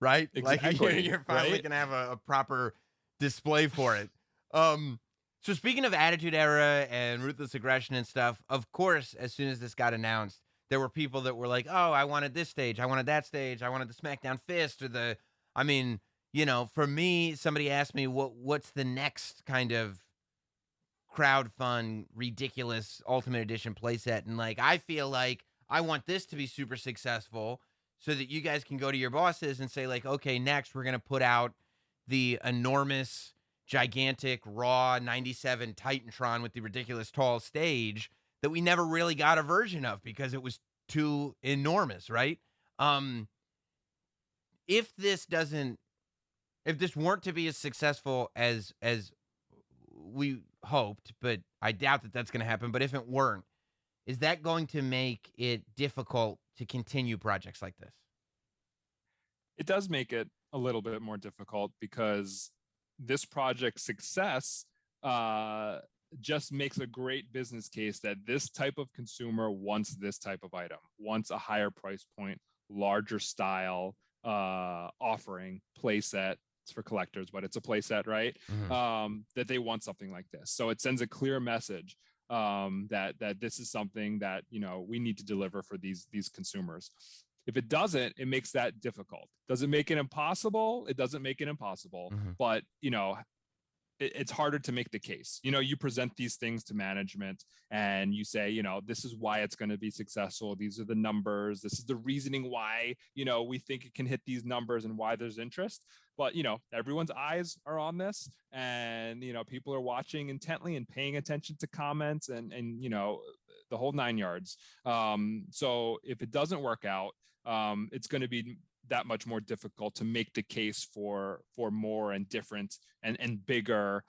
right? Exactly. Like you're finally right? gonna have a proper display for it. So speaking of Attitude Era and Ruthless Aggression and stuff, of course, as soon as this got announced, there were people that were like, "Oh, I wanted this stage, I wanted that stage, I wanted the SmackDown Fist or the." I mean, for me, somebody asked me what's the next kind of crowd fun, ridiculous Ultimate Edition playset, and like I feel like I want this to be super successful, so that you guys can go to your bosses and say like, "Okay, next we're gonna put out the enormous." Gigantic Raw 97 Titantron with the ridiculous tall stage that we never really got a version of because it was too enormous, right? Um, if this weren't to be as successful as we hoped, but I doubt that that's going to happen. But if it weren't, is that going to make it difficult to continue projects like this? It does make it a little bit more difficult because this project's success just makes a great business case that this type of consumer wants this type of item, wants a higher price point, larger style offering, playset. It's for collectors, but it's a playset, right? Mm-hmm. That they want something like this. So it sends a clear message that this is something that we need to deliver for these consumers. If it doesn't, it makes that difficult. Does it make it impossible? It doesn't make it impossible, Mm-hmm. but it's harder to make the case. You present these things to management and you say, this is why it's going to be successful. These are the numbers. This is the reasoning why, we think it can hit these numbers and why there's interest. But, everyone's eyes are on this and, people are watching intently and paying attention to comments and the whole 9 yards. So if it doesn't work out, it's going to be that much more difficult to make the case for more and different and bigger.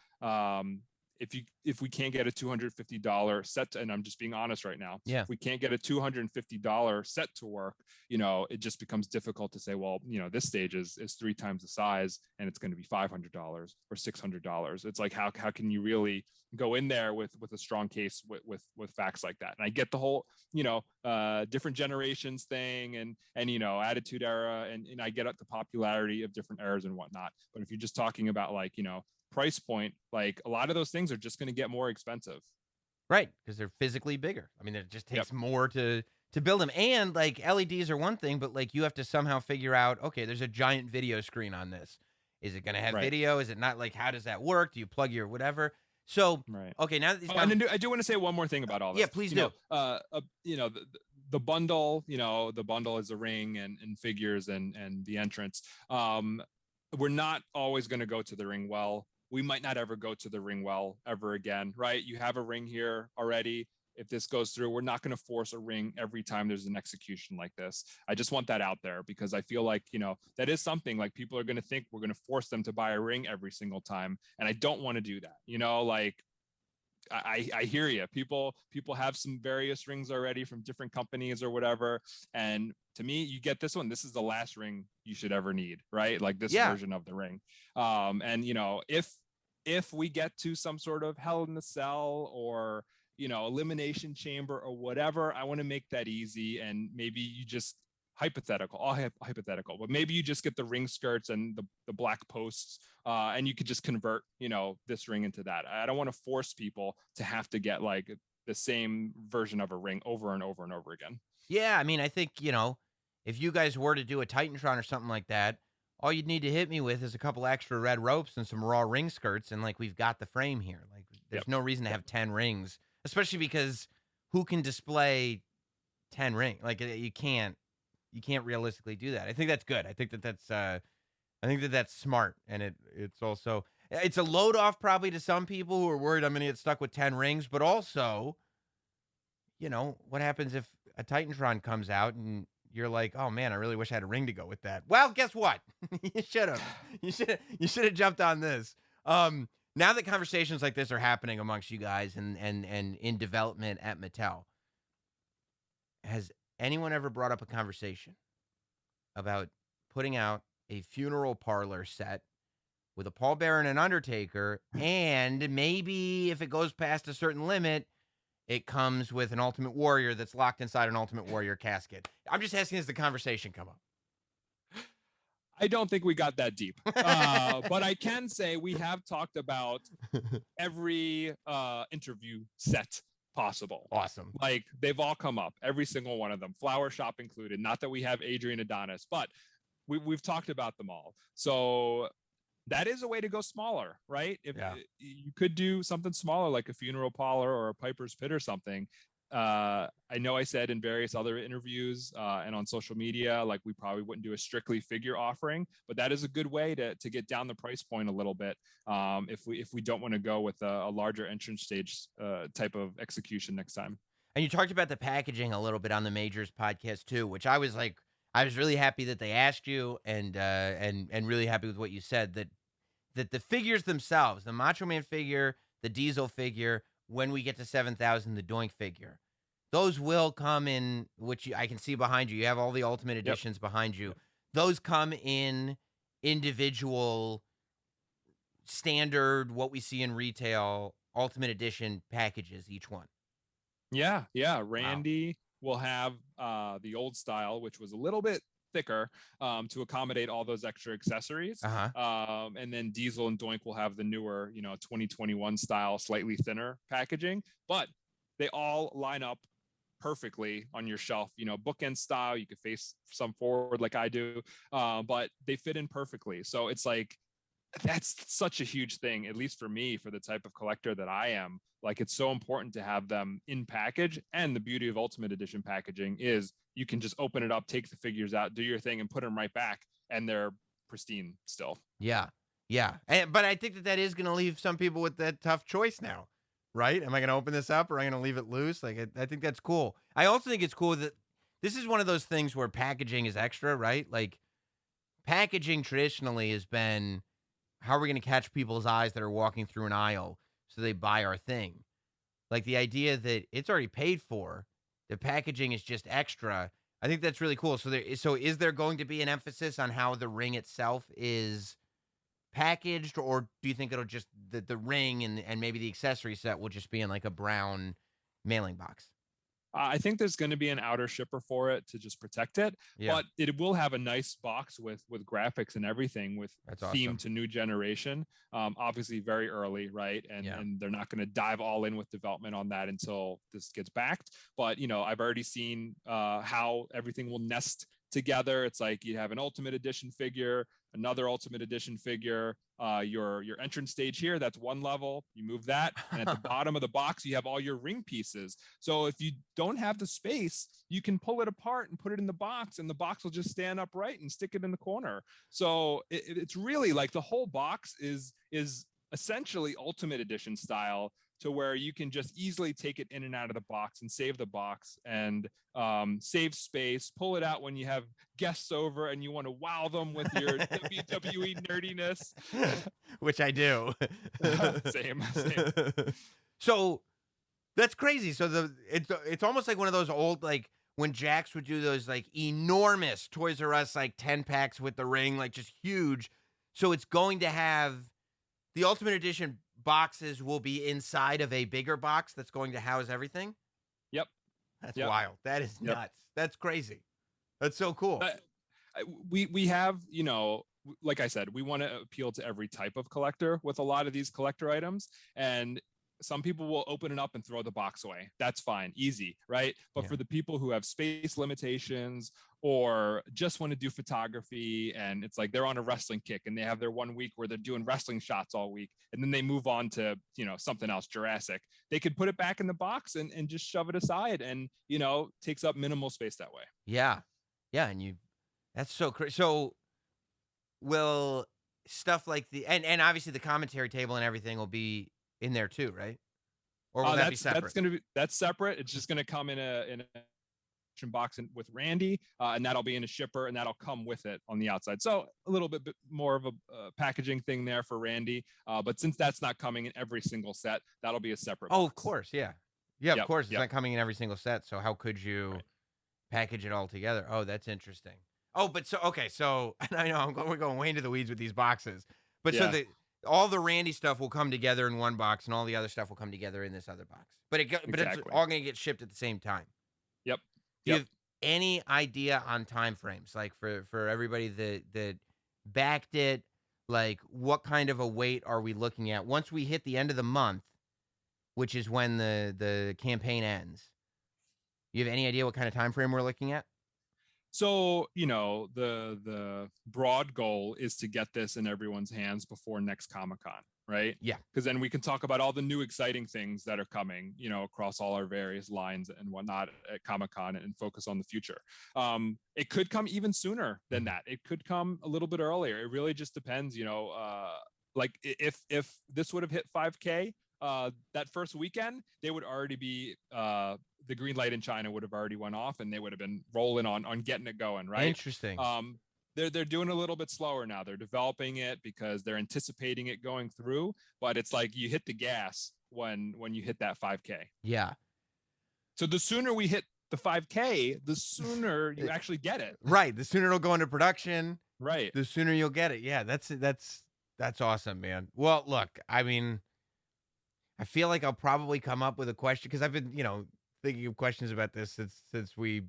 If we can't get a $250 set and I'm just being honest right now, yeah, if we can't get a $250 set to work, it just becomes difficult to say, well, this stage is 3 times the size and it's going to be $500 or $600. It's like, how can you really go in there with a strong case with facts like that? And I get the whole, different generations thing and Attitude Era and I get up the popularity of different eras and whatnot. But if you're just talking about like, price point, like a lot of those things are just going to get more expensive. right, because they're physically bigger. I mean, it just takes more to build them. And like LEDs are one thing, but like you have to somehow figure out, okay, there's a giant video screen on this. Is it going to have video? Is it not? Like, how does that work? Do you plug your whatever? So, okay, now that these and I do want to say one more thing about all this. Yeah, please do. The bundle, the bundle is a ring and figures and the entrance. We're not always going to go to the ring well. We might not ever go to the ring well ever again, right? You have a ring here already. if this goes through, we're not going to force a ring every time there's an execution like this. I just want that out there because I feel like, that is something like people are going to think we're going to force them to buy a ring every single time. And I don't want to do that. I hear you. People have some various rings already from different companies or whatever. And to me, you get this one. This is the last ring you should ever need, right? Like this version of the ring. And if we get to some sort of Hell in the Cell or elimination chamber or whatever, I want to make that easy. And maybe you just hypothetical, but maybe you just get the ring skirts and the black posts, and you could just convert, this ring into that. I don't want to force people to have to get like the same version of a ring over and over and over again. Yeah, I mean, I think, if you guys were to do a Titantron or something like that, all you'd need to hit me with is a couple extra red ropes and some raw ring skirts, and like we've got the frame here. Like there's no reason to have 10 rings, especially because who can display 10 rings? Like you can't realistically do that. I think that's good. I think that's smart, and it's also it's a load off probably to some people who are worried I'm going to get stuck with 10 rings, but also, what happens if a Titantron comes out and you're like, oh man, I really wish I had a ring to go with that. Well, guess what? You should have. You should have jumped on this. Now that conversations like this are happening amongst you guys and in development at Mattel, has anyone ever brought up a conversation about putting out a funeral parlor set with a Paul Bearer and an Undertaker, and maybe if it goes past a certain limit, it comes with an Ultimate Warrior that's locked inside an Ultimate Warrior casket? I'm just asking, has the conversation come up? I don't think we got that deep, but I can say we have talked about every interview set possible. Awesome. Like they've all come up, every single one of them, Flower Shop included. Not that we have Adrian Adonis, but we've talked about them all. So that is a way to go smaller, right? If you could do something smaller, like a funeral parlor or a Piper's Pit or something. I know I said in various other interviews and on social media, like we probably wouldn't do a strictly figure offering, but that is a good way to get down the price point a little bit. If we don't want to go with a larger entrance stage type of execution next time. And you talked about the packaging a little bit on the Majors podcast too, which I was really happy that they asked you, and really happy with what you said, that the figures themselves, the Macho Man figure, the Diesel figure, when we get to 7,000, the Doink figure, those will come in, which I can see behind you. You have all the Ultimate Editions behind you. Those come in individual, standard, what we see in retail, Ultimate Edition packages, each one. Yeah. Randy will have the old style, which was a little bit thicker to accommodate all those extra accessories. And then Diesel and Doink will have the newer, 2021 style, slightly thinner packaging, but they all line up perfectly on your shelf, bookend style. You could face some forward like I do, but they fit in perfectly. So it's like, that's such a huge thing, at least for me, for the type of collector that I am. Like, it's so important to have them in package. And the beauty of Ultimate Edition packaging is you can just open it up, take the figures out, do your thing, and put them right back, and they're pristine still. Yeah. But I think that is going to leave some people with that tough choice now, right? Am I going to open this up or am I going to leave it loose? Like, I think that's cool. I also think it's cool that this is one of those things where packaging is extra, right? Like, packaging traditionally has been, how are we going to catch people's eyes that are walking through an aisle so they buy our thing? Like, the idea that it's already paid for, the packaging is just extra. I think that's really cool. So is there going to be an emphasis on how the ring itself is packaged, or do you think it'll just the ring and maybe the accessory set will just be in like a brown mailing box? I think there's going to be an outer shipper for it to just protect it, but it will have a nice box with graphics and everything, with theme to new generation. Obviously very early, right? And they're not going to dive all in with development on that until this gets backed. But, I've already seen how everything will nest together. It's like you have an Ultimate Edition figure, another Ultimate Edition figure, your entrance stage here, that's one level, you move that, and at the bottom of the box you have all your ring pieces. So if you don't have the space, you can pull it apart and put it in the box, and the box will just stand upright and stick it in the corner. So it's really like the whole box is essentially Ultimate Edition style to where you can just easily take it in and out of the box and save the box and save space, pull it out when you have guests over and you want to wow them with your WWE nerdiness. Which I do. Same. So that's crazy. So it's almost like one of those old, like when Jax would do those like enormous Toys R Us like 10 packs with the ring, like just huge. So it's going to have the Ultimate Edition boxes will be inside of a bigger box that's going to house everything. Yep. That's wild. That is nuts. That's crazy. That's so cool. We have, you know, like I said, we want to appeal to every type of collector with a lot of these collector items. And some people will open it up and throw the box away. That's fine. Easy, right? But for the people who have space limitations or just want to do photography and it's like they're on a wrestling kick and they have their 1 week where they're doing wrestling shots all week and then they move on to, you know, something else, Jurassic, they could put it back in the box and just shove it aside and, you know, takes up minimal space that way. Yeah. Yeah. And that's so crazy. So will stuff like and obviously the commentary table and everything will be in there too, right? Or will that be separate? That's separate. It's just going to come in a box with Randy, and that'll be in a shipper, and that'll come with it on the outside. So a little bit more of a packaging thing there for Randy. But since that's not coming in every single set, that'll be a separate box. Of course, yeah. Of course, it's not coming in every single set. So how could you package it all together? Oh, that's interesting. Oh, but so and I know we're going way into the weeds with these boxes, but so all the Randy stuff will come together in one box, and all the other stuff will come together in this other box. But it's all going to get shipped at the same time. Yep. Do you have any idea on time frames, like for everybody that backed it? Like, what kind of a wait are we looking at once we hit the end of the month, which is when the campaign ends? You have any idea what kind of time frame we're looking at? So, you know, the broad goal is to get this in everyone's hands before next Comic-Con, right? Yeah. Because then we can talk about all the new exciting things that are coming, you know, across all our various lines and whatnot at Comic-Con and focus on the future. It could come even sooner than that. It could come a little bit earlier. It really just depends, you know, like if this would have hit 5K that first weekend, they would already be the green light in China would have already went off and they would have been rolling on getting it going, right? Interesting. They're doing a little bit slower now. They're developing it because they're anticipating it going through, but it's like you hit the gas when you hit that 5K. Yeah. So the sooner we hit the 5K, the sooner you actually get it. Right. The sooner it'll go into production. Right. The sooner you'll get it. Yeah, that's awesome, man. Well, look, I mean, I feel like I'll probably come up with a question because I've been, you know, thinking of questions about this since we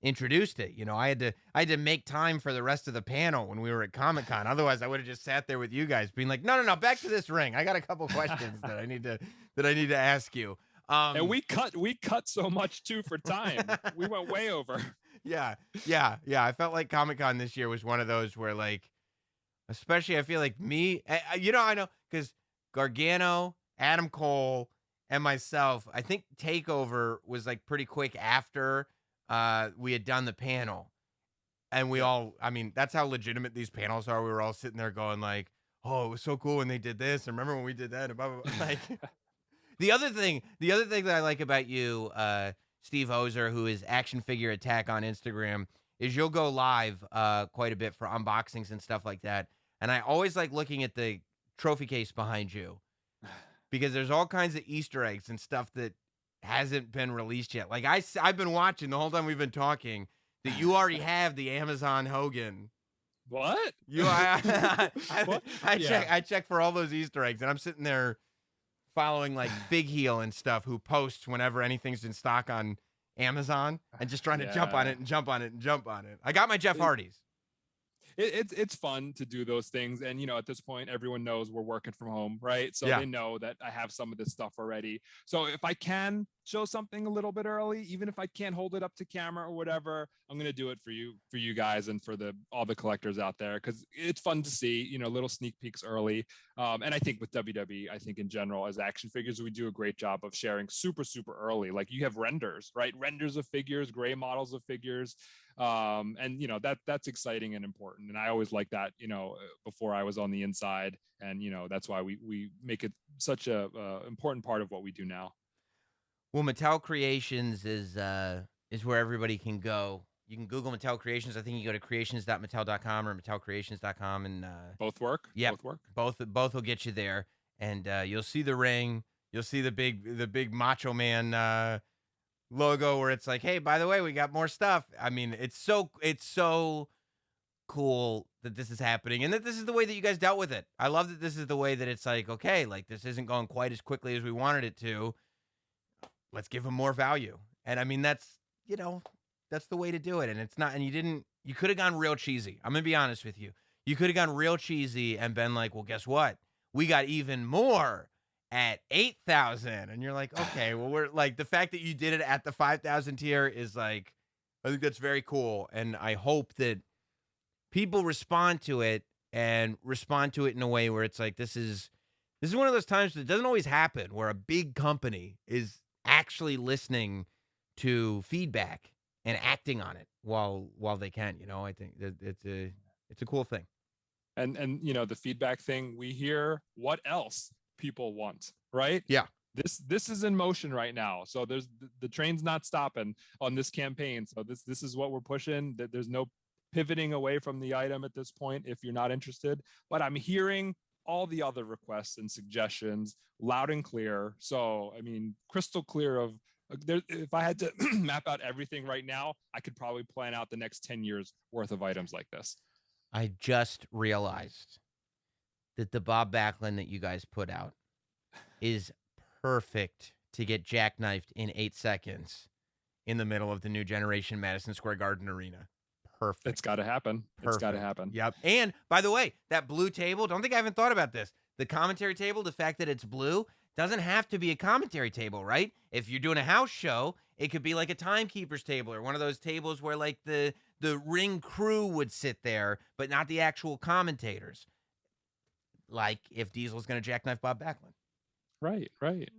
introduced it. You know, I had to make time for the rest of the panel when we were at Comic-Con. Otherwise, I would have just sat there with you guys, being like, no, back to this ring. I got a couple questions that I need to ask you. And we cut so much too for time. We went way over. Yeah. I felt like Comic-Con this year was one of those where, like, especially I feel like me, you know, I know because Gargano, Adam Cole, and myself, I think Takeover was like pretty quick after we had done the panel. And we all, I mean, that's how legitimate these panels are. We were all sitting there going like, oh, it was so cool when they did this. And remember when we did that? And blah, blah, blah. Like, the other thing that I like about you, Steve Ozer, who is Action Figure Attack on Instagram, is you'll go live quite a bit for unboxings and stuff like that. And I always like looking at the trophy case behind you, because there's all kinds of Easter eggs and stuff that hasn't been released yet. Like I've been watching the whole time we've been talking that you already have the Amazon Hogan. What? I check for all those Easter eggs, and I'm sitting there following like Big Heel and stuff, who posts whenever anything's in stock on Amazon, and just trying to jump on it. I got my Jeff Hardy's. It's fun to do those things, and you know, at this point everyone knows we're working from home, right? So they know that I have some of this stuff already. So if I can show something a little bit early, even if I can't hold it up to camera or whatever, I'm going to do it for you guys and for all the collectors out there, because it's fun to see, you know, little sneak peeks early. And I think with WWE, I think in general as action figures, we do a great job of sharing super early. Like you have renders, right? Renders of figures, gray models of figures. And that's exciting and important, and I always like that, before I was on the inside, and that's why we make it such a important part of what we do now. Well, Mattel Creations is where everybody can go. You can Google Mattel Creations. I think you go to creations.mattel.com or mattelcreations.com, and Both work. yep, Both work. both will get you there, and you'll see the ring. You'll see the big Macho Man logo where it's like, hey, by the way, we got more stuff. I mean, it's so cool that this is happening and that this is the way that you guys dealt with it. I love that this is the way that it's like, okay, like this isn't going quite as quickly as we wanted it to. Let's give them more value. And I mean, that's the way to do it. And it's not, and you could have gone real cheesy. I'm going to be honest with you. You could have gone real cheesy and been like, well, guess what? We got even more at 8,000. And you're like, okay, well, we're like, the fact that you did it at the 5,000 tier is like, I think that's very cool. And I hope that people respond to it and respond to it in a way where it's like, this is one of those times that doesn't always happen, where a big company is actually listening to feedback and acting on it while they can. I think that it's a cool thing. And the feedback thing, we hear what else people want, right? Yeah. This is in motion right now. So there's the train's not stopping on this campaign. So this is what we're pushing. That there's no pivoting away from the item at this point if you're not interested. But I'm hearing all the other requests and suggestions loud and clear. So I mean, crystal clear of if I had to map out everything right now, I could probably plan out the next 10 years worth of items like this. I just realized that the Bob Backlund that you guys put out is perfect to get jackknifed in 8 seconds in the middle of the new generation Madison Square Garden Arena. Perfect. It's got to happen. Perfect. It's got to happen. Yep. And by the way, that blue table, don't think I haven't thought about this. The commentary table, the fact that it's blue, doesn't have to be a commentary table, right? If you're doing a house show, it could be like a timekeeper's table or one of those tables where like the ring crew would sit there, but not the actual commentators. Like if Diesel's going to jackknife Bob Backlund. Right.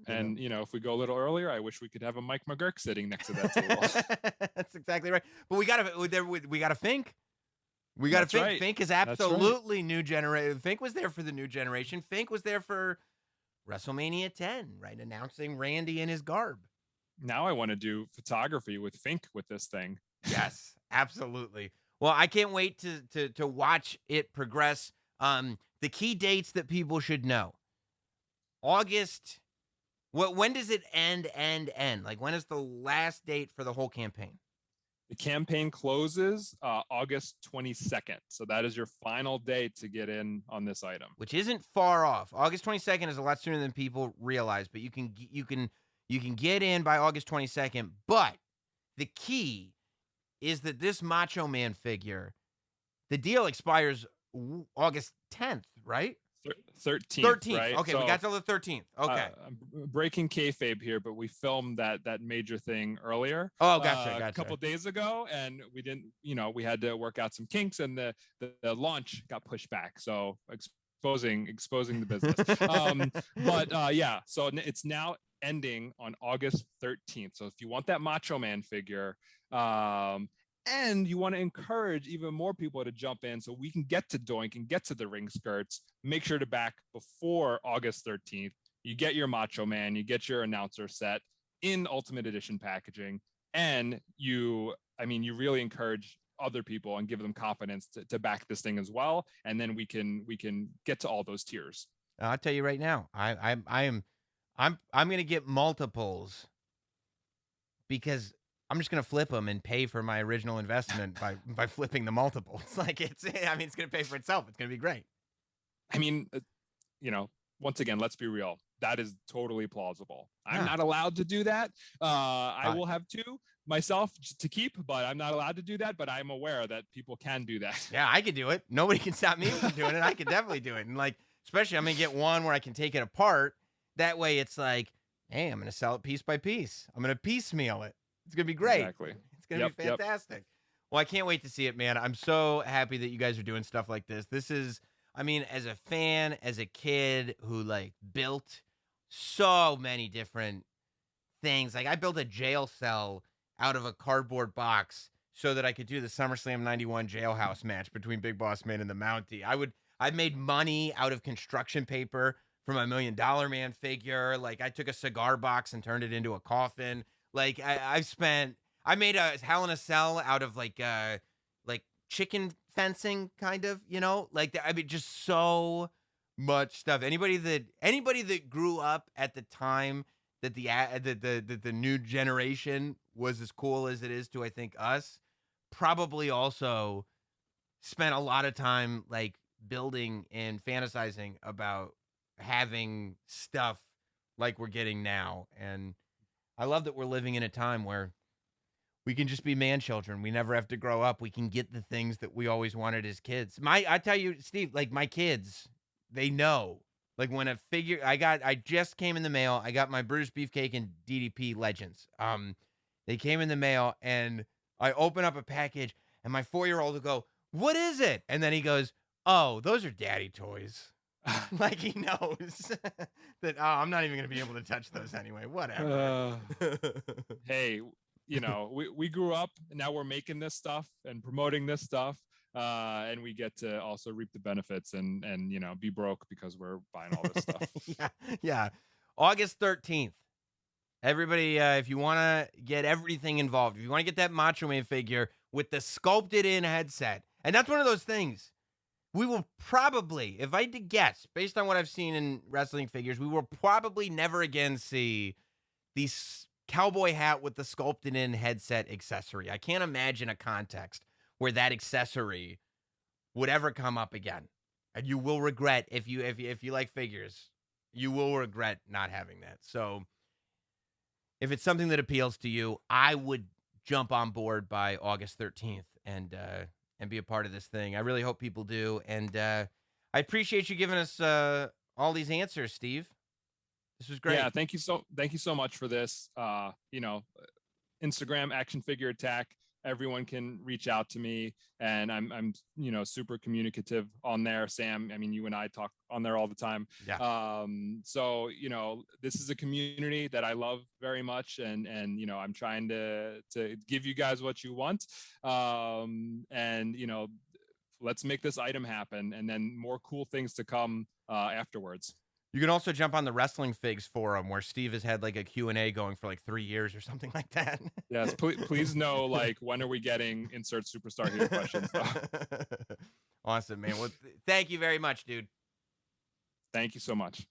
And, if we go a little earlier, I wish we could have a Mike McGurk sitting next to that table. That's exactly right. But we got to Fink. We got to Fink. Right. Fink is absolutely new generation. Fink was there for the new generation. Fink was there for WrestleMania 10, right? Announcing Randy in his garb. Now I want to do photography with Fink with this thing. Yes, absolutely. Well, I can't wait to watch it progress. The key dates that people should know. August. When does it end? Like, when is the last date for the whole campaign? The campaign closes August 22nd. So that is your final day to get in on this item. Which isn't far off. August 22nd is a lot sooner than people realize, but you can get in by August 22nd. But the key is that this Macho Man figure, the deal expires August 10th, right? 13th, right? Okay, so, we got till the 13th. Okay. Breaking kayfabe here, but we filmed that major thing earlier. Oh, gotcha. A couple days ago, and we didn't, we had to work out some kinks, and the launch got pushed back. So exposing the business. Yeah, so it's now ending on August 13th. So if you want that Macho Man figure, and you want to encourage even more people to jump in so we can get to Doink and get to the ring skirts, make sure to back before August 13th. You get your Macho Man, you get your announcer set in Ultimate Edition packaging, and you really encourage other people and give them confidence to back this thing as well. And then we can get to all those tiers. I'll tell you right now, I'm going to get multiples because I'm just going to flip them and pay for my original investment by flipping the multiples. Like it's going to pay for itself. It's going to be great. Once again, let's be real. That is totally plausible. I'm not allowed to do that. I will have two myself to keep, but I'm not allowed to do that. But I'm aware that people can do that. Yeah, I could do it. Nobody can stop me from doing it. I could definitely do it. And like, especially I'm going to get one where I can take it apart. That way it's like, hey, I'm going to sell it piece by piece. I'm going to piecemeal it. It's going to be great. Exactly. It's going to be fantastic. Yep. Well, I can't wait to see it, man. I'm so happy that you guys are doing stuff like this. This is, as a fan, as a kid who like built so many different things. Like I built a jail cell out of a cardboard box so that I could do the SummerSlam 91 jailhouse match between Big Boss Man and the Mountie. I made money out of construction paper for my $1 Million Man figure. Like, I took a cigar box and turned it into a coffin. Like, I made a Hell in a Cell out of like chicken fencing, kind of, like, I mean, just so much stuff. Anybody that grew up at the time that the new generation was as cool as it is to, I think, us, probably also spent a lot of time like building and fantasizing about having stuff like we're getting now. And I love that we're living in a time where we can just be man children. We never have to grow up. We can get the things that we always wanted as kids. I tell you, Steve, like, my kids, they know. Like, when a figure I just came in the mail. I got my British Beefcake and DDP Legends. They came in the mail, and I open up a package, and my 4-year-old will go, "What is it?" And then he goes, "Oh, those are daddy toys." Like, he knows that, oh, I'm not even going to be able to touch those anyway. Whatever. Hey, we grew up, and now we're making this stuff and promoting this stuff. And we get to also reap the benefits and be broke because we're buying all this stuff. Yeah. August 13th. Everybody, if you want to get everything involved, if you want to get that Macho Man figure with the sculpted in headset, and that's one of those things, we will probably, if I had to guess, based on what I've seen in wrestling figures, we will probably never again see these cowboy hat with the sculpted in headset accessory. I can't imagine a context where that accessory would ever come up again. And you will regret, if you like figures, you will regret not having that. So if it's something that appeals to you, I would jump on board by August 13th and be a part of this thing. I really hope people do. And I appreciate you giving us all these answers, Steve. This was great. Yeah, thank you so much for this. Instagram Action Figure Attack. Everyone can reach out to me, and I'm super communicative on there. Sam, I mean, you and I talk on there all the time. Yeah. So this is a community that I love very much, and I'm trying to give you guys what you want. And let's make this item happen, and then more cool things to come afterwards. You can also jump on the Wrestling Figs forum, where Steve has had like a Q&A going for like 3 years or something like that. Yes, please know, like, when are we getting insert superstar here questions? Awesome, man. Well, thank you very much, dude. Thank you so much.